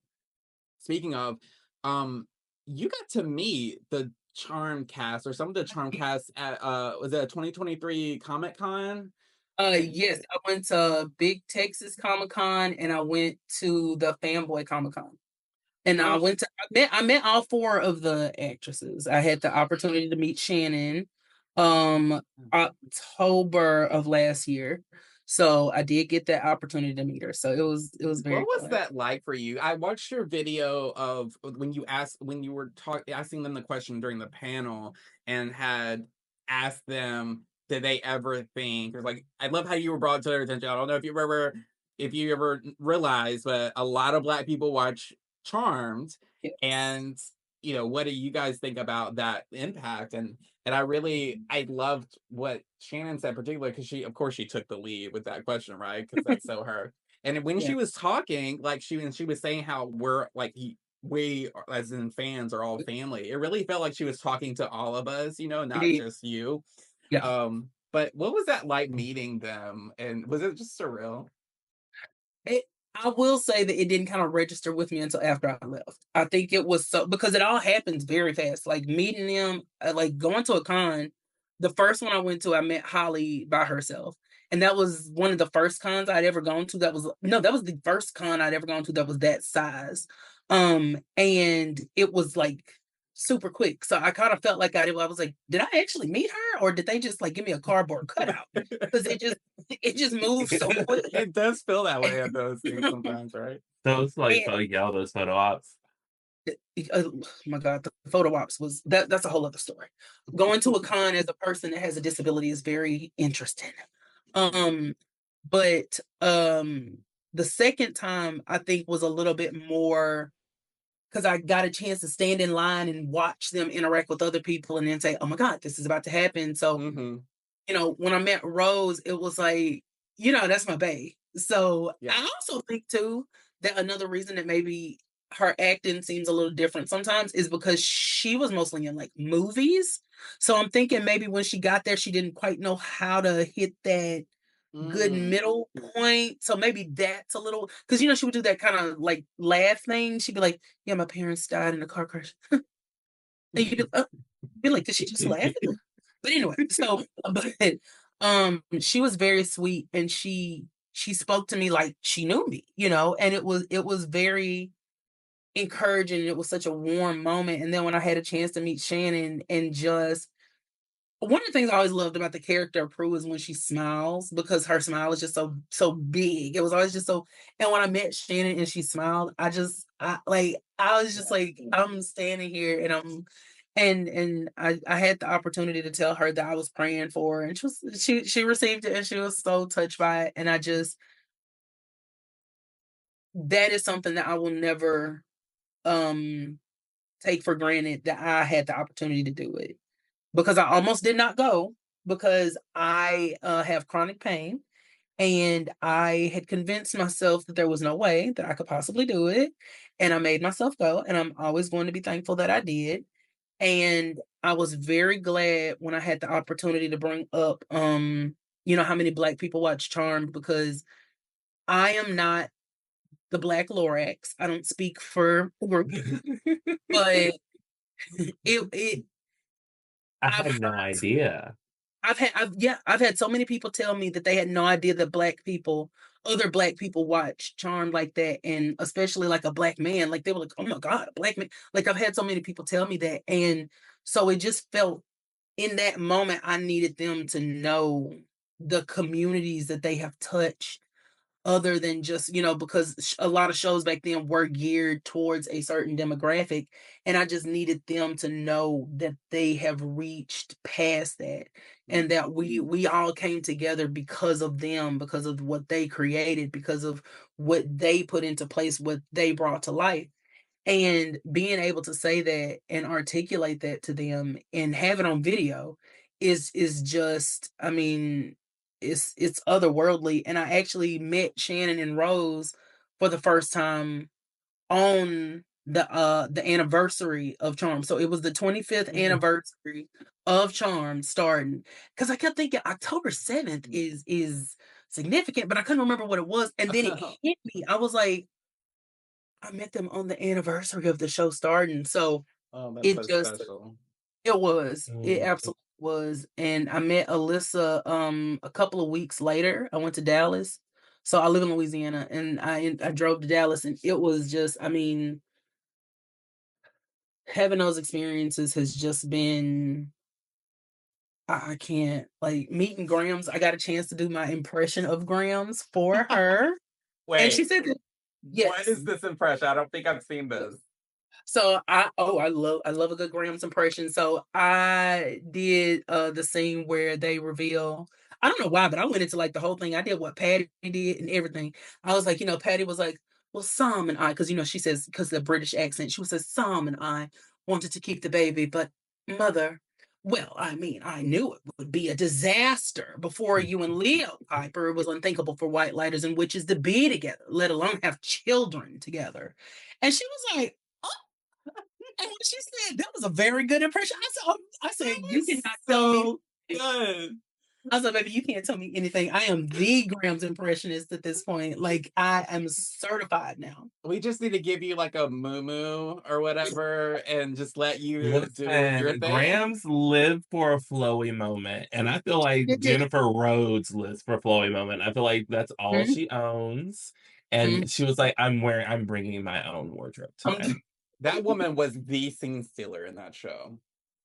speaking of, um, you got to meet the Charm cast, or some of the Charm cast, at was it a 2023 Comic Con? Yes, I went to Big Texas Comic Con and I went to the Fanboy Comic Con. And Oh, I met all four of the actresses. I had the opportunity to meet Shannon October of last year. So I did get that opportunity to meet her. So it was what very was fun. that like for you? I watched your video of when you were asking them the question during the panel, and had asked them, did they ever think, or like, I love how you were brought to their attention. I don't know if you ever realized, but a lot of Black people watch Charmed. Yes. And you know, what do you guys think about that impact? And I loved what Shannon said, particularly because she, of course, she took the lead with that question, right? Because that's so her. And when Yeah. she was talking, like, she was saying how we, as in fans, are all family. It really felt like she was talking to all of us, you know, not Indeed. just you. Yeah. But what was that like, meeting them? And was it just surreal? It, I will say that it didn't kind of register with me until after I left. I think it was so, because it all happens very fast. Like meeting them, like going to a con. The first one I went to, I met Holly by herself, and that was one of the first cons I'd ever gone to. That was no, that was the first con I'd ever gone to that was that size. And it was like super quick. So I kind of felt like I was like, did I actually meet her, or did they just like give me a cardboard cutout? Because it just moved so quick. It does feel that way at those things sometimes, right? Those like And those photo ops. oh my God, the photo ops was that's a whole other story. Going to a con as a person that has a disability is very interesting. Um, but the second time I think was a little bit more because I got a chance to stand in line and watch them interact with other people and then say, oh my God, this is about to happen. So, Mm-hmm. when I met Rose, it was like, that's my bae. So Yeah. I also think too that another reason that maybe her acting seems a little different sometimes is because she was mostly in like movies. So I'm thinking maybe when she got there, she didn't quite know how to hit that good Mm. middle point. So maybe that's a little because she would do that kind of like laugh thing. She'd be like, "Yeah, my parents died in a car crash," and you'd be like, "Did she just laugh?" But anyway, so but she was very sweet, and she spoke to me like she knew me, and it was very encouraging. It was such a warm moment. And then when I had a chance to meet Shannon and just one of the things I always loved about the character of Prue is when she smiles because her smile is just so big. It was always just so. And when I met Shannon and she smiled, I was just like I'm standing here and I had the opportunity to tell her that I was praying for her, and she received it and she was so touched by it. And that is something that I will never um take for granted that I had the opportunity to do it because I almost did not go because I have chronic pain and I had convinced myself that there was no way that I could possibly do it. And I made myself go, and I'm always going to be thankful that I did. And I was very glad when I had the opportunity to bring up, how many Black people watch Charmed because I am not the Black Lorax. I don't speak for the group, but it I I've had no heard idea. I've had so many people tell me that they had no idea that other black people watch Charmed like that, and especially like a black man, like they were like, "Oh my God, a black man!" Like I've had so many people tell me that, and so it just felt in that moment I needed them to know the communities that they have touched other than just, because a lot of shows back then were geared towards a certain demographic. And I just needed them to know that they have reached past that and that we all came together because of them, because of what they created, because of what they put into place, what they brought to life. And being able to say that and articulate that to them and have it on video is just, I mean, it's otherworldly. And I actually met Shannon and Rose for the first time on the anniversary of Charm. So it was the 25th anniversary of Charm starting. Because I kept thinking October 7th is significant, but I couldn't remember what it was. And then it hit me. I was like, I met them on the anniversary of the show starting, so Oh, that's it so just special. it Mm. absolutely was, and I met Alyssa, a couple of weeks later. I went to Dallas. So I live in Louisiana, and I drove to Dallas, and it was just, I mean, having those experiences has just been I can't, like, meeting Grams, I got a chance to do my impression of Grams for her, and she Wait, said that what yes. is this impression? I don't think I've seen this. So I love a good Graham's impression. So I did the scene where they reveal, I don't know why, but I went into like the whole thing. I did what Patty did and everything. I was like, Patty was like, well, Sam and I, because she says, because the British accent, she was says, Sam and I wanted to keep the baby, but mother, well, I mean, I knew it would be a disaster before you and Leo Piper. It was unthinkable for white lighters and witches to be together, let alone have children together. And she was like, and when she said that was a very good impression, I said, you cannot tell me. So good. I said, baby, you can't tell me anything. I am the Grams impressionist at this point. Like I am certified now. We just need to give you like a moo or whatever and just let you do your Listen, thing. Grams live for a flowy moment, and I feel like Mhm, Jennifer Rhodes lives for a flowy moment. I feel like that's all mhm, she owns, mhm. and she was like, I'm bringing my own wardrobe today." That woman was the scene stealer in that show.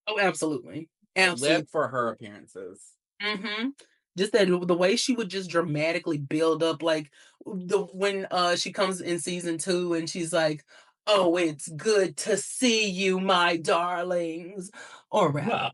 Oh, absolutely, Like absolutely. lived for her appearances. Hmm. Just that the way she would just dramatically build up, like the when she comes in season 2 and she's like, "Oh, it's good to see you, my darlings," or rather, Well,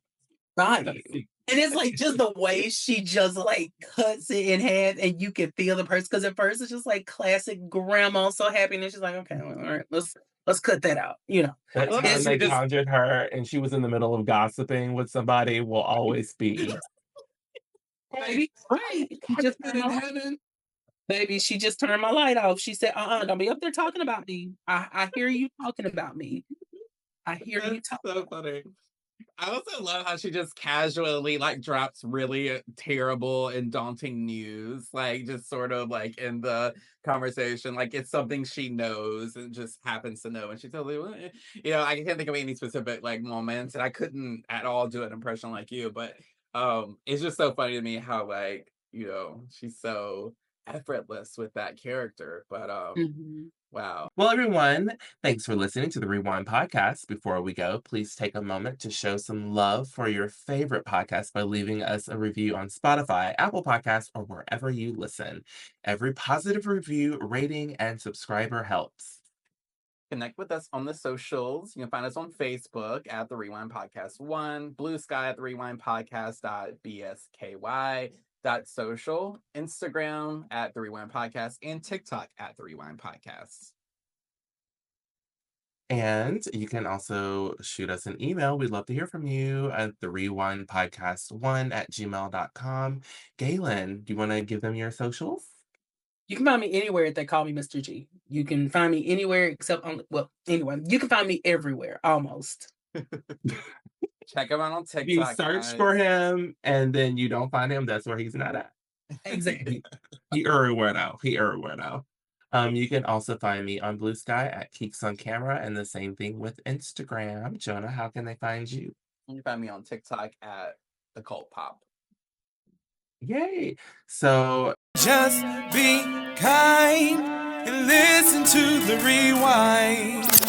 by that's you. And it's like just the way she just like cuts it in half, and you can feel the person. Because at first it's just like classic grandma, so happy, and then she's like, "Okay, well, all right, let's cut that out." I that love how time It's she they just conjured her, and she was in the middle of gossiping with somebody will always be. like, baby, right? She I just been turned in my heaven. baby. She just turned my light off. She said, don't be up there talking about me. I hear you talking about me. I hear you That's talking." so funny. I also love how she just casually like drops really terrible and daunting news, like just sort of like in the conversation, like it's something she knows and just happens to know, and she totally, I can't think of any specific like moments, and I couldn't at all do an impression like you, but it's just so funny to me how like she's so effortless with that character, but Mhm. wow. Well, everyone, thanks for listening to the Rewind podcast. Before we go, please take a moment to show some love for your favorite podcast by leaving us a review on Spotify, Apple Podcasts, or wherever you listen. Every positive review, rating, and subscriber helps. Connect with us on the socials. You can find us on Facebook at the Rewind Podcast 1, Blue Sky at the Rewind Podcast.bsky.social, Instagram at the Rewind Podcast, and TikTok at the Rewind Podcast. And you can also shoot us an email. We'd love to hear from you at the rewindpodcast1@gmail.com. Galen, do you want to give them your socials? You can find me anywhere if they call me Mr. G. You can find me anywhere except on, well, anyway, you can find me everywhere almost. Check him out on If you TikTok, search for guys. him and then you don't find him, that's where he's not at. Exactly. He everywhere now. He everywhere now. You can also find me on Blue Sky at Keeks on Camera, and the same thing with Instagram. Jonah, how can they find you? You can find me on TikTok at the Cult Pop. Yay. So Just be kind and listen to the rewind.